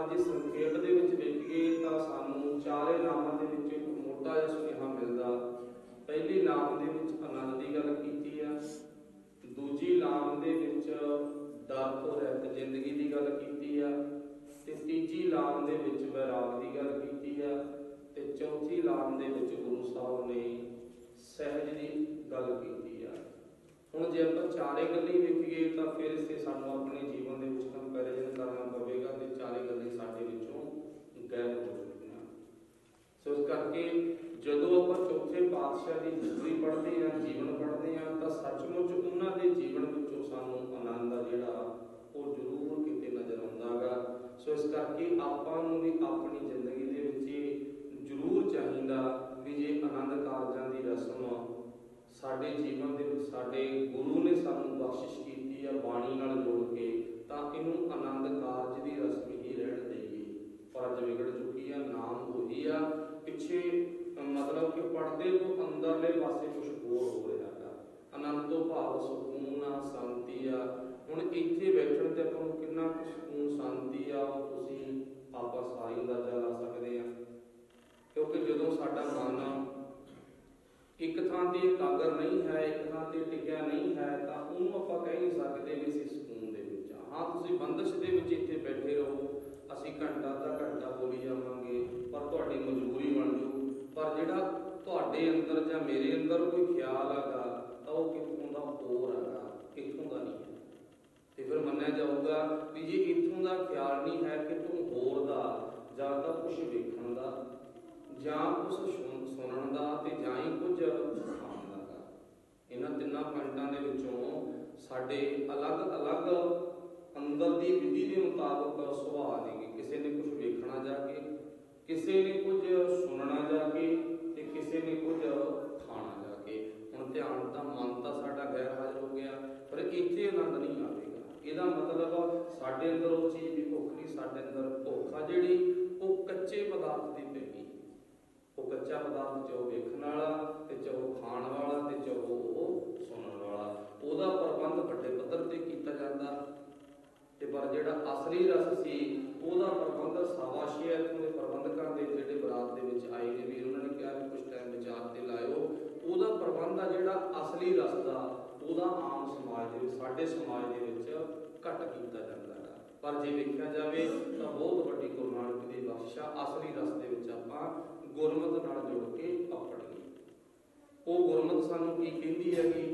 पर जे संखेप दे विच देखीए तां सानूं चारे नामां दे विच एक मोटा जिहा सुनेहा मिलदा। पहली नाम दे विच आनंद की गल कीती है, दूजी नाम दे विच डर तो रहित जिंदगी की गल कीती है, ते तीजी नाम दे विच वैराग की गल कीती है, ते चौथी नाम दे विच गुरु साहब ने सहज की गल कीती है। हुण जे आपां चारे गल्लां ही देखीए तां फिर इसे सानूं अपने जीवन दे विच कंपैरिजन करना पवेगा ते चारे गल्लां साडे विचों गैब हो चुकीआं। सो इस करके जदों आपां चौथे पातशाह की हिस्टरी पढ़ते हैं, जीवन पढ़ते हैं, तो सचमुच उन्हां दे जीवन विचों सानूं आनंद आ जिहड़ा वो जरूर किते नज़र आउंदा गा। सो इस करके आपां नूं भी अपनी जिंदगी दे विच जरूर चाहीदा भी जे आनंद कारजां दी रस्म साडे जीवन दे विच साडे गुरु ने सानूं बख्शिश कीती है बाणी नाल जोड़ के, तां इहनूं आनंद कारज दी रस्म ही रहण देईए। पर अज विगड़ चुकी है, नाम वही आ, पिछे मतलब कि पढ़ते तो अंदरले पासे कुछ होर हो रहा है। आनंद तो भाव सुकून आ, शांति आ। हुण इत्थे बैठण ते आपां नूं किन्ना कुछ सुकून शांति आ तुसीं आपां सारी अंदाजा ला सकदे आ, क्योंकि जदों साडा मन एक थां ते एकागर नहीं है, एक थां ते टिकिया नहीं है, तां उहनूं आपां कह नहीं सकदे भी असीं सुकून दे विच आ। हाँ, तुसीं बंदिश दे विच इत्थे बैठे रहो, असीं घंटा अद्धा घंटा बोली जावांगे, पर तुहाडी मजबूरी बन जू। पर जिहड़ा तुहाडे अंदर जां मेरे अंदर कोई ख्याल आगा तां ओह कित्थों दा होर आगा, इत्थों दा नहीं है। ते फिर मन्निया जाऊगा भी जे इत्थों दा ख्याल नहीं है, कितों होर दा, जां तां कुछ वेखण दा, जां कुछ सुनण दा, ते जां ही कुछ खाण दा गा। इन्हां तिन्नां पॉइंटां दे विचों साडे अलग अलग अंदर दी विधि दे मुताबक सुभाਅ ने। किसी ने कुछ वेखना जाके, किसी ने कुछ सुनना जाके, ते किसी ने कुछ खाना जाके। हुण ध्यान तां मन तां साडा गैर हाज़र हो गया, पर इत्थे आनंद नहीं आवेगा। इहदा मतलब साडे अंदर उह चीज़ दी भुख नहीं, साडे अंदर भुख आ जिहड़ी ओह कच्चे पदार्थ दी पई। ओह कच्चा पदार्थ चाहे वेखण वाला, ते चाहे खाण वाला, ते चाहे ओह सुनण वाला, ओहदा प्रबंध वड्डे पੱਧਰ ते कीता जांदा। ते पर जिहड़ा असली रस सी ਉਹਦਾ ਪ੍ਰਬੰਧ ਸਾਵਾਸ਼ੀ ਇੱਥੋਂ ਦੇ ਪ੍ਰਬੰਧਕਾਂ ਦੇ ਜਿਹੜੇ ਬਰਾਤ ਦੇ ਵਿੱਚ ਆਏ ਨੇ ਵੀ ਉਹਨਾਂ ਨੇ ਕਿਹਾ ਵੀ ਕੁਝ ਟਾਈਮ ਵਿਚਾਰ ਤੇ ਲਾਇਓ। ਉਹਦਾ ਪ੍ਰਬੰਧ ਆ ਜਿਹੜਾ ਅਸਲੀ ਰਸ ਦਾ, ਉਹਦਾ ਆਮ ਸਮਾਜ ਦੇ ਵਿੱਚ, ਸਾਡੇ ਸਮਾਜ ਦੇ ਵਿੱਚ ਘੱਟ ਕੀਤਾ ਜਾਂਦਾ ਹੈ। ਪਰ ਜੇ ਵੇਖਿਆ ਜਾਵੇ ਤਾਂ ਬਹੁਤ ਵੱਡੀ ਗੁਰੂ ਨਾਨਕ ਦੀ ਬਖਸ਼ਿਸ਼ ਆ, ਅਸਲੀ ਰਸ ਦੇ ਵਿੱਚ ਆਪਾਂ ਗੁਰਮਤਿ ਨਾਲ ਜੁੜ ਕੇ ਆਪਣੀਏ। ਉਹ ਗੁਰਮਤਿ ਸਾਨੂੰ ਕੀ ਕਹਿੰਦੀ ਹੈਗੀ,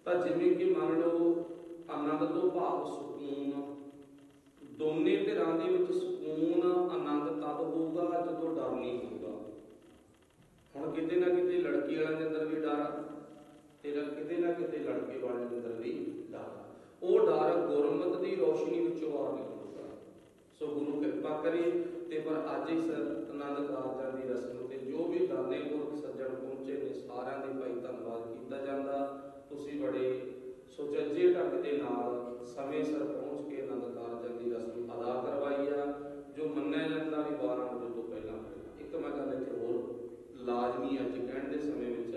ਤਾਂ ਜਿਵੇਂ ਕਿ ਮੰਨ ਲਓ ਆਨੰਦ ਤੋਂ ਭਾਵ ਸਕੂਨ, ਦੋਨੇ ਧਿਰਾਂ ਦੇ ਵਿੱਚ ਸਕੂਨ ਆਨੰਦ ਤਦ ਹੋਊਗਾ ਜਦੋਂ ਡਰ ਨਹੀਂ ਹੋਊਗਾ। ਹੁਣ ਕਿਤੇ ਨਾ ਕਿਤੇ ਲੜਕੀ ਵਾਲਿਆਂ ਦੇ ਅੰਦਰ ਵੀ ਡਰ ਆ, ਤੇ ਕਿਤੇ ਨਾ ਕਿਤੇ ਲੜਕੇ ਵਾਲਿਆਂ ਦੇ ਅੰਦਰ ਵੀ ਡਰ। ਉਹ ਡਰ ਗੁਰਮਤਿ ਦੀ ਰੋਸ਼ਨੀ ਵਿੱਚੋਂ ਬਾਹਰ ਨਿਕਲੂਗਾ। ਸੋ ਗੁਰੂ ਕਿਰਪਾ ਕਰੇ ਤੇ ਪਰ ਅੱਜ ਇਸ ਆਨੰਦ ਕਾਰਜਾਂ ਦੀ ਰਸਮ ਤੇ ਜੋ ਵੀ ਦਾਨੇ ਪੁਰਖ ਸੱਜਣ ਪਹੁੰਚੇ ਨੇ, ਸਾਰਿਆਂ ਦੇ ਭਾਈ ਧੰਨਵਾਦ ਕੀਤਾ ਜਾਂਦਾ। ਤੁਸੀਂ ਬੜੇ ਸੁਚੱਜੇ ਢੰਗ ਦੇ ਨਾਲ ਸਮੇਂ ਸਿਰ ਪਹੁੰਚ ਕੇ ਆਨੰਦ ਕਾਰਜਾਂ ਦੀ ਰਸਮ ਅਦਾ ਕਰਵਾਈ ਆ, ਜੋ ਮੰਨਿਆ ਜਾਂਦਾ ਵੀ 12 ਵਜੇ ਤੋਂ ਪਹਿਲਾਂ। ਇੱਕ ਮੈਂ ਗੱਲ ਇੱਥੇ ਹੋਰ ਲਾਜ਼ਮੀ ਅੱਜ ਕਹਿਣ ਦੇ ਸਮੇਂ ਵਿੱਚ,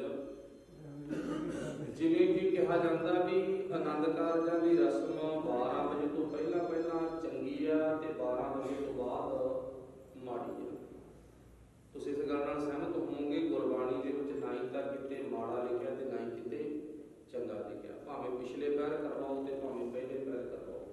ਜਿਵੇਂ ਕਿ ਕਿਹਾ ਜਾਂਦਾ ਵੀ ਆਨੰਦ ਕਾਰਜਾਂ ਦੀ ਰਸਮ 12 ਵਜੇ ਤੋਂ ਪਹਿਲਾਂ ਚੰਗੀ ਆ ਤੇ 12 ਵਜੇ ਤੋਂ ਬਾਅਦ ਮਾੜੀ ਆ। ਤੁਸੀਂ ਇਸ ਗੱਲ ਨਾਲ ਸਹਿਮਤ ਹੋਵੋਗੇ, ਗੁਰਬਾਣੀ ਦੇ ਵਿੱਚ ਨਾ ਹੀ ਤਾਂ ਕਿਤੇ ਮਾੜਾ ਲਿਖਿਆ ਤੇ ਨਾ ਹੀ ਕਿਤੇ ਚੰਗਾ ਲਿਖਿਆ। ਭਾਵੇਂ ਪਿਛਲੇ ਪਹਿਰ ਕਰਵਾਓ ਤੇ ਭਾਵੇਂ ਪਹਿਲੇ ਪਹਿਰ ਕਰਵਾਓ,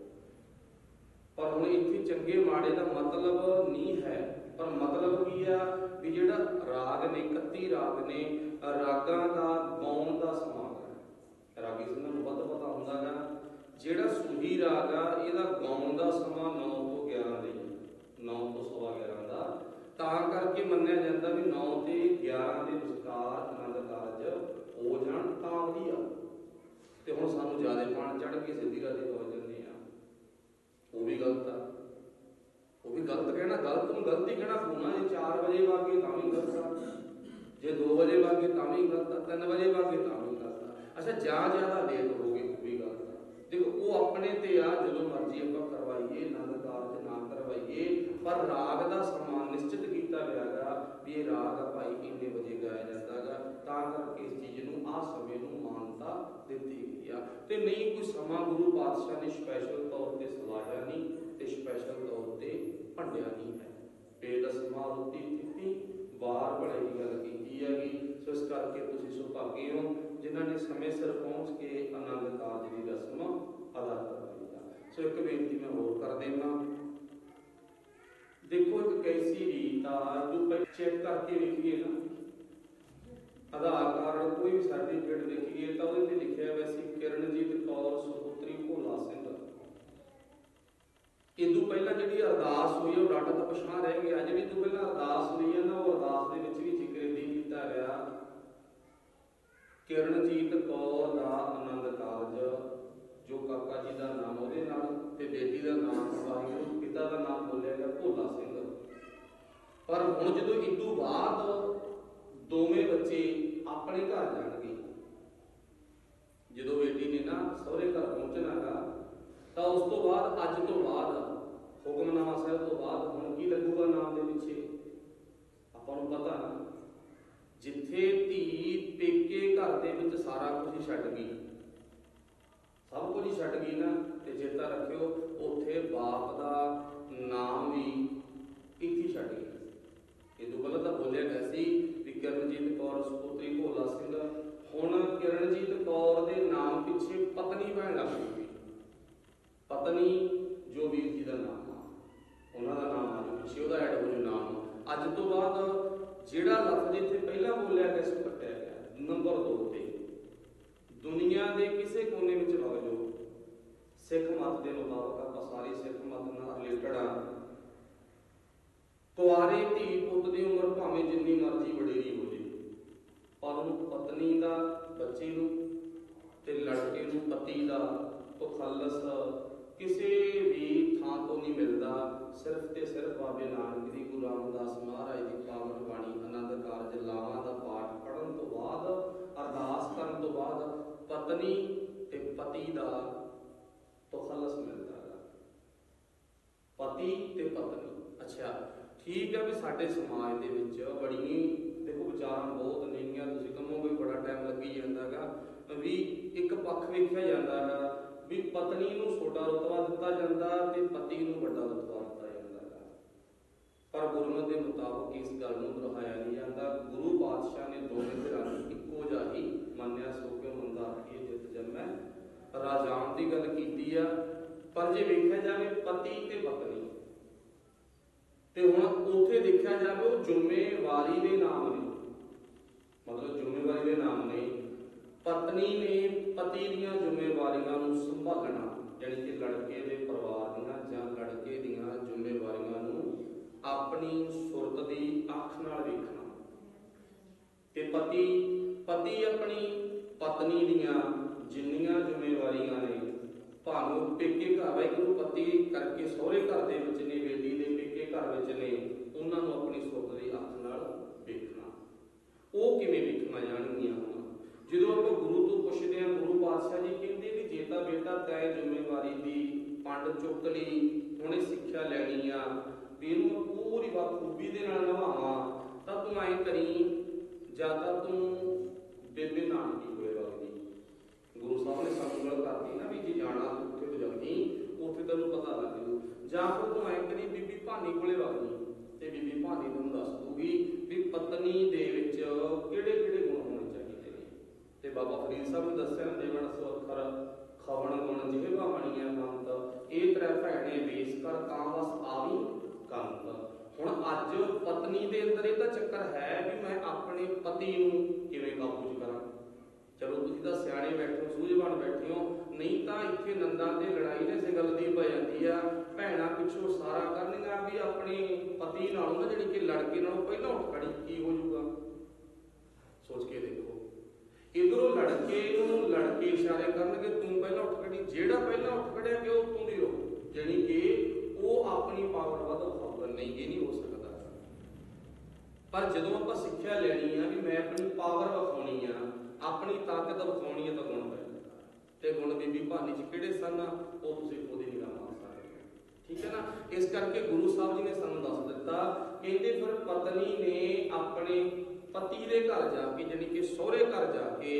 ਪਰ ਹੁਣ ਇੱਥੇ ਚੰਗੇ ਮਾੜੇ ਦਾ ਮਤਲਬ ਨਹੀਂ ਹੈ। ਪਰ ਮਤਲਬ ਕੀ ਆ ਵੀ ਜਿਹੜਾ ਰਾਗ ਨੇ, 31 ਰਾਗ ਨੇ, ਰਾਗਾਂ ਦਾ ਗਾਉਣ ਦਾ ਸਮਾਂ ਹੈ। ਰਾਗੀ ਸਿੰਘਾਂ ਨੂੰ ਵੱਧ ਪਤਾ ਹੁੰਦਾ ਗਾ, ਜਿਹੜਾ ਸੂਹੀ ਰਾਗ ਆ ਇਹਦਾ ਗਾਉਣ ਦਾ ਸਮਾਂ 9 ਤੋਂ 11 ਦੇ, 9 ਤੋਂ 11:15 ਦਾ। ਤਾਂ ਕਰਕੇ ਮੰਨਿਆ ਜਾਂਦਾ ਵੀ 9 ਤੇ 11 ਦੇ ਵਿਚਕਾਰ ਆਨੰਦ ਕਾਰਜ ਹੋ ਜਾਣ ਤਾਂ ਵਧੀਆ। ਤੇ ਹੁਣ ਸਾਨੂੰ ਜ਼ਿਆਦਾ ਪਾਣ ਚੜ੍ਹ ਕੇ ਸਿੱਧੀ ਰਾਤੀ ਹੋ ਜਾਂਦੇ ਆ, ਉਹ ਵੀ ਗਲਤ ਆ। ਉਹ ਵੀ ਗਲਤ ਕਹਿਣਾ, ਗਲਤ ਨੂੰ ਗਲਤੀ ਕਹਿਣਾ ਹੋਣਾ। ਜੇ 4 ਵਜੇ ਵਾਗੇ ਤਾਂ ਵੀ ਗਲਤ ਆ, ਜੇ 2 ਵਜੇ ਵਾਗੇ ਤਾਂ ਵੀ ਗਲਤ ਆ, 3 ਵਜੇ ਵਾਗੇ ਤਾਂ ਵੀ ਗਲਤ ਆ। ਅੱਛਾ, ਜ਼ਿਆਦਾ ਲੇਟ ਹੋ ਗਏ ਉਹ ਵੀ ਗਲਤ ਆ। ਦੇਖੋ ਉਹ ਆਪਣੇ ਤੇ ਆ, ਜਦੋਂ ਮਰਜ਼ੀ ਆਪਾਂ ਕਰਵਾਈਏ ਆਨੰਦ ਕਾਰਜ ਨਾ ਕਰਵਾਈਏ, ਪਰ ਰਾਗ ਦਾ ਸਮਾਂ ਨਿਸ਼ਚਿਤ ਕੀਤਾ ਗਿਆ ਗਾ ਵੀ ਇਹ ਰਾਗ ਆ ਭਾਈ ਇੰਨੇ ਵਜੇ ਗਾਇਆ ਜਾਂਦਾ ਗਾ। ਤਾਂ ਕਰਕੇ ਇਸ ਚੀਜ਼ ਨੂੰ, ਆਹ ਸਮੇਂ ਨੂੰ ਮਾਨਤਾ ਦਿੱਤੀ ਗਈ ਆ। ਤੇ ਨਹੀਂ ਕੋਈ ਸਮਾਂ ਗੁਰੂ ਪਾਤਸ਼ਾਹ ਨੇ ਸਪੈਸ਼ਲ ਤੌਰ ਤੇ ਸਲਾਹਿਆ ਨਹੀਂ ਤੇ ਸਪੈਸ਼ਲ ਤੌਰ ਤੇ ਭੰਡਿਆ ਭਾਗੇ ਹੋ ਜਿਨ੍ਹਾਂ ਨੇ ਸਮੇਂ ਸਿਰ ਪਹੁੰਚ ਕੇ ਆਨੰਦ ਕਾਰਜ ਦੀ ਰਸਮ ਅਦਾ ਕਰਵਾਈ ਆ। ਸੋ ਇੱਕ ਬੇਨਤੀ ਮੈਂ ਹੋਰ ਕਰ ਦੇਵਾਂ, देखो एक कैसी रीत आ जो चेक करके देखिए ना, आधार कार्ड कोई भी सर्टिफिकेट देखिए तो ਉਹਦੇ ਤੇ ਲਿਖਿਆ ਵੈਸੇ ਕਿਰਨਜੀਤ ਕੌਰ ਸੁਪੁੱਤਰੀ ਭੋਲਾ ਸਿੰਘ। ਇਦੋਂ ਪਹਿਲਾਂ ਜਿਹੜੀ ਅਰਦਾਸ ਹੋਈ ਉਹ ਡਾਟਾ ਤਾਂ ਪਛਾਣ ਰਹਿ ਗਿਆ। ਜਿਹੜੀ ਤੋਂ ਪਹਿਲਾਂ ਅਰਦਾਸ ਹੋਈ ਹੈ ਨਾ ਉਹ ਅਰਦਾਸ ਦੇ ਵਿੱਚ ਵੀ ਜ਼ਿਕਰ ਦੀ ਕੀਤਾ ਗਿਆ ਕਿਰਨਜੀਤ ਕੌਰ ਦਾ ਆਨੰਦ ਕਾਰਜ, ਜੋ ਕਾਕਾ ਜੀ ਦਾ ਨਾਮ ਉਹਦੇ ਨਾਲ ਤੇ ਬੇਟੀ ਦਾ ਨਾਮ ਵਾਹਿਗੁਰੂ ਪਿਤਾ ਦਾ ਨਾਮ ਬੋਲਿਆ ਗਿਆ ਭੋਲਾ ਸਿੰਘ। ਪਰ ਹੁਣ ਜਦੋਂ ਇਦੋਂ ਬਾਅਦ ਦੋਵੇਂ ਬੱਚੇ ਆਪਣੇ ਘਰ ਜਾਣਗੇ, ਜਦੋਂ ਬੇਟੀ ਨੇ ਨਾ ਸਹੁਰੇ ਘਰ ਪਹੁੰਚਣਾਗਾ ਤਾਂ ਉਸ ਤੋਂ ਬਾਅਦ ਅੱਜ ਤੋਂ ਬਾਅਦ ਹੁਕਮਨਾਮਾ ਸਾਹਿਬ ਤੋਂ ਬਾਅਦ ਹੁਣ ਕੀ ਲੱਗੂਗਾ ਨਾਮ ਦੇ ਪਿੱਛੇ ਆਪਾਂ ਨੂੰ ਪਤਾ ਨਾ। ਜਿੱਥੇ ਧੀ ਪੇਕੇ ਘਰ ਦੇ ਵਿੱਚ ਸਾਰਾ ਕੁਝ ਛੱਡ ਗਈ, ਸਭ ਕੁਝ ਛੱਡ ਗਈ ਨਾ, ਤੇ ਚੇਤਾ ਰੱਖਿਓ ਉੱਥੇ ਬਾਪ ਦਾ ਨਾਮ ਵੀ ਇੱਥੇ ਛੱਡ ਗਈ। ਇਹ ਤੋਂ ਪਹਿਲਾਂ ਤਾਂ ਬੋਲਿਆ ਗਿਆ ਸੀ ਵੀ ਕਿਰਨਜੀਤ ਕੌਰ ਸੁਪੁੱਤਰੀ ਭੋਲਾ ਸਿੰਘ, ਹੁਣ ਕਿਰਨਜੀਤ ਕੌਰ ਦੇ ਨਾਮ ਪਿੱਛੇ ਪਤਨੀ ਬਣ ਲੱਗ ਗਈ। ਪਤਨੀ ਜੋ ਵੀਰ ਜੀ ਦਾ ਨਾਮ ਆ, ਉਹਨਾਂ ਦਾ ਨਾਮ ਆ ਪਿੱਛੇ ਉਹਦਾ ਐਡ ਹੋ ਜੂ ਨਾਮ। ਅੱਜ ਤੋਂ ਬਾਅਦ ਜਿਹੜਾ ਲਫ਼ਜ਼ ਇੱਥੇ ਪਹਿਲਾਂ ਬੋਲਿਆ ਗਿਆ ਸੀ ਕੱਟਿਆ ਗਿਆ। ਨੰਬਰ 2 ਤੇ ਦੁਨੀਆ ਦੇ ਕਿਸੇ ਕੋਨੇ ਵਿੱਚ ਵਗ ਜਾਓ, ਸਿੱਖ ਮਤ ਦੇ ਮੁਤਾਬਕ ਆਪਾਂ ਸਾਰੇ ਸਿੱਖ ਮਤ ਨਾਲ ਰਿਲੇਟਡ ਆ, ਕੁਆਰੇ ਧੀ ਪੁੱਤ ਦੀ ਉਮਰ ਭਾਵੇਂ ਜਿੰਨੀ ਮਰਜ਼ੀ ਵਡੇਰੀ ਹੋ ਜੇ, ਪਰ ਉਹਨੂੰ ਪਤਨੀ ਦਾ, ਬੱਚੇ ਨੂੰ ਤੇ ਲੜਕੇ ਨੂੰ ਪਤੀ ਦਾ ਤਖੱਲਸ ਕਿਸੇ ਵੀ ਥਾਂ ਤੋਂ ਨਹੀਂ ਮਿਲਦਾ। ਸਿਰਫ ਤੇ ਸਿਰਫ ਬਾਬੇ ਨਾਨਕ ਦੀ, ਗੁਰੂ ਰਾਮਦਾਸ ਮਹਾਰਾਜ ਦੀ ਪਾਵਨ ਬਾਣੀ ਆਨੰਦ ਕਾਰਜ ਲਾਵਾਂ ਦਾ ਪਾਠ ਪੜ੍ਹਨ ਤੋਂ ਬਾਅਦ, ਅਰਦਾਸ ਕਰਨ ਤੋਂ ਬਾਅਦ ਪਤਨੀ ਤੇ ਪਤੀ ਦਾ ਤਖੱਲਸ ਮਿਲਦਾ ਹੈ। ਪਤੀ ਤੇ ਪਤਨੀ। ਅੱਛਾ ਠੀਕ ਹੈ ਵੀ ਸਾਡੇ ਸਮਾਜ ਦੇ ਵਿੱਚ ਬੜੀ ਦੇਖੋ ਵਿਚਾਰਾਂ ਬਹੁਤ ਨੇਗੀਆਂ, ਤੁਸੀਂ ਕਹੋਗੇ ਬੜਾ ਟਾਈਮ ਲੱਗੀ ਜਾਂਦਾ ਗਾ ਵੀ ਇੱਕ ਪੱਖ ਵੇਖਿਆ ਜਾਂਦਾ ਹੈ ਵੀ ਪਤਨੀ ਨੂੰ ਛੋਟਾ ਰੁਤਬਾ ਦਿੱਤਾ ਜਾਂਦਾ ਤੇ ਪਤੀ ਨੂੰ ਵੱਡਾ ਰੁਤਬਾ ਦਿੱਤਾ ਜਾਂਦਾ ਹੈ। ਪਰ ਗੁਰਮਤਿ ਦੇ ਮੁਤਾਬਕ ਇਸ ਗੱਲ ਨੂੰ ਦੁਹਰਾਇਆ ਨਹੀਂ ਜਾਂਦਾ। ਗੁਰੂ ਪਾਤਸ਼ਾਹ ਨੇ ਦੋਵੇਂ ਧਿਰਾਂ ਨੂੰ ਇੱਕੋ ਜਿਹਾ ਹੀ ਮੰਨਿਆ, ਸੋ ਕਿਉ ਮੰਦਾ ਆਖੀਏ ਜਿਤ ਜੰਮੈ ਰਾਜਾਨ ਦੀ ਗੱਲ ਕੀਤੀ ਆ। ਪਰ ਜੇ ਵੇਖਿਆ ਜਾਵੇ ਪਤੀ ਤੇ ਪਤਨੀ ਤੇ ਹੁਣ ਉੱਥੇ ਦੇਖਿਆ ਜਾਵੇ ਉਹ ਜ਼ਿੰਮੇਵਾਰੀ ਦੇ ਨਾਮ ਨੇ, ਮਤਲਬ ਜ਼ਿੰਮੇਵਾਰੀ ਦੇ ਨਾਮ ਨੇ। ਪਤਨੀ ਨੇ ਪਤੀ ਦੀਆਂ ਜ਼ਿੰਮੇਵਾਰੀਆਂ ਨੂੰ ਸੰਭਾਲਣਾ, ਯਾਨੀ ਕਿ ਲੜਕੇ ਦੇ ਪਰਿਵਾਰ ਦੀਆਂ ਜਾਂ ਲੜਕੇ ਦੀਆਂ ਜ਼ਿੰਮੇਵਾਰੀਆਂ ਨੂੰ ਆਪਣੀ ਸੁਰਤ ਦੀ ਅੱਖ ਨਾਲ ਵੇਖਣਾ, ਤੇ ਪਤੀ ਆਪਣੀ ਪਤਨੀ ਦੀਆਂ ਜਿੰਨੀਆਂ ਜ਼ਿੰਮੇਵਾਰੀਆਂ ਨੇ, ਭਾਵੇਂ ਪੇਕੇ ਘਰ ਵਾਹਿਗੁਰੂ ਪਤੀ ਕਰਕੇ ਸਹੁਰੇ ਘਰ ਦੇ ਵਿੱਚ ਨੇ, ਬੇਟੀ ਦੇ ਪੇਕੇ ਘਰ ਵਿੱਚ ਨੇ, ਉਹਨਾਂ ਨੂੰ ਆਪਣੀ ਸੁਰਤ ਦੀ ਅੱਖ ਨਾਲ ਵੇਖਣਾ। ਉਹ ਕਿਵੇਂ ਵੇਖਣਾ ਜਾਣਗੀਆਂ? ਹੁਣ ਜਦੋਂ ਆਪਾਂ ਗੁਰੂ ਤੋਂ ਪੁੱਛਦੇ ਹਾਂ, ਗੁਰੂ ਪਾਤਸ਼ਾਹ ਜੀ ਕਹਿੰਦੇ ਵੀ ਜੇ ਤਾਂ ਬੇਟਾ ਤੈਅ ਜ਼ਿੰਮੇਵਾਰੀ ਦੀ ਪੰਡ ਚੁੱਕ ਲਈ, ਹੁਣ ਇਹ ਸਿੱਖਿਆ ਲੈਣੀ ਆ ਵੀ ਇਹਨੂੰ ਪੂਰੀ ਬਖੂਬੀ ਦੇ ਨਾਲ ਨਿਭਾਵਾਂ, ਤਾਂ ਤੂੰ ਐਂ ਕਰੀ ਜਾਂ ਤਾਂ ਤੂੰ ਬੇਬੇ ਨਾਨਕੀ ਕੋਲੇ ਵਗਦੀ। ਗੁਰੂ ਸਾਹਿਬ ਨੇ ਸਾਨੂੰ ਗੱਲ ਕਰਤੀ ਨਾ ਵੀ ਜੇ ਜਾਣਾ ਉੱਥੇ ਤੋਂ ਜਾਂਦੀ, ਉੱਥੇ ਤੈਨੂੰ ਪਤਾ ਲੱਗ ਜੂ, ਜਾਂ ਫਿਰ ਤੂੰ ਐਂ ਕਰੀ ਬੀਬੀ ਭਾਨੀ ਕੋਲੇ ਵਗਦੀ ਤੇ ਬੀਬੀ ਭਾਨੀ ਤੈਨੂੰ ਦੱਸ ਦੂਗੀ ਵੀ ਪਤਨੀ ਦੇ ਵਿੱਚ ਕਿਹੜੇ ਕਿਹੜੇ ਗੁਣ ਹੋਣੇ ਚਾਹੀਦੇ ਨੇ। ਤੇ ਬਾਬਾ ਫਰੀਦ ਸਾਹਿਬ ਨੇ ਦੱਸਿਆ ਦੇਵਣ ਸੁਅੱਖਰ ਖਵਣ ਗੁਣ ਜਿਹਵਾ ਬਣੀਆਂ ਮੰਤ, ਇਹ ਤ੍ਰੈ ਭੈਣੇ ਵੇਸ ਕਰ ਤਾਂ ਬਸ ਆਵੀ ਕੰਤ। ਹੁਣ ਅੱਜ ਪਤਨੀ ਦੇ ਅੰਦਰ ਇਹ ਤਾਂ ਚੱਕਰ ਹੈ ਵੀ ਮੈਂ ਆਪਣੇ ਪਤੀ ਨੂੰ ਕਿਵੇਂ ਕਾਬੂ ਕਰਾਂ। ਚਲੋ ਤੁਸੀਂ ਤਾਂ ਸਿਆਣੇ ਬੈਠੇ ਹੋ, ਸੂਝਵਾਨ ਬੈਠੇ ਹੋ, ਨਹੀਂ ਤਾਂ ਇੱਥੇ ਨੰਦਾਂ ਤੇ ਲੜਾਈ ਨੇ ਇਸੇ ਗੱਲ ਦੀ ਪੈ ਜਾਂਦੀ ਆ। ਭੈਣਾਂ ਪਿੱਛੋਂ ਸਾਰਾ ਕਰਨਗੀਆਂ ਵੀ ਆਪਣੇ ਪਤੀ ਨਾਲੋਂ ਨਾ, ਜਿਹੜੀ ਕਿ ਲੜਕੇ ਨਾਲੋਂ ਪਹਿਲਾਂ ਉੱਠ ਖੜੀ, ਕੀ ਹੋ ਜਾਊਗਾ ਸੋਚ ਕੇ ਦੇਖੋ। ਇਧਰੋਂ ਲੜਕੇ ਇਸ਼ਾਰੇ ਕਰਨਗੇ ਤੂੰ ਪਹਿਲਾਂ ਉੱਠ ਖੜੀ, ਜਿਹੜਾ ਪਹਿਲਾਂ ਉੱਠ ਖੜਿਆ ਕਿ ਉਹ ਤੂੰ ਦੀ ਹੋ, ਜਾਣੀ ਕਿ ਉਹ ਆਪਣੀ ਪਾਵਰ ਵੱਧ ਖਾਊਗਾ। ਨਹੀਂ, ਇਹ ਨਹੀਂ ਹੋ ਸਕਦਾ। ਪਰ ਜਦੋਂ ਆਪਾਂ ਸਿੱਖਿਆ ਲੈਣੀ ਆ ਵੀ ਮੈਂ ਆਪਣੀ ਪਾਵਰ ਵਿਖਾਉਣੀ ਆ, ਆਪਣੀ ਤਾਕਤ ਵਿਖਾਉਣੀ ਹੈ, ਤਾਂ ਗੁਣ ਪੈਂਦਾ। ਤੇ ਗੁਣ ਬੀਬੀ ਭਾਨੀ ਚ ਕਿਹੜੇ ਸਨ ਉਹ ਤੁਸੀਂ ਖੁਦ ਹੀ ਨਿਗਾਹ ਮਾਰ ਸਕਦੇ ਹੋ, ਠੀਕ ਹੈ ਨਾ। ਇਸ ਕਰਕੇ ਗੁਰੂ ਸਾਹਿਬ ਜੀ ਨੇ ਸਾਨੂੰ ਦੱਸ ਦਿੱਤਾ, ਕਹਿੰਦੇ ਫਿਰ ਪਤਨੀ ਨੇ ਆਪਣੇ ਪਤੀ ਦੇ ਘਰ ਜਾ ਕੇ, ਜਾਣੀ ਕਿ ਸਹੁਰੇ ਘਰ ਜਾ ਕੇ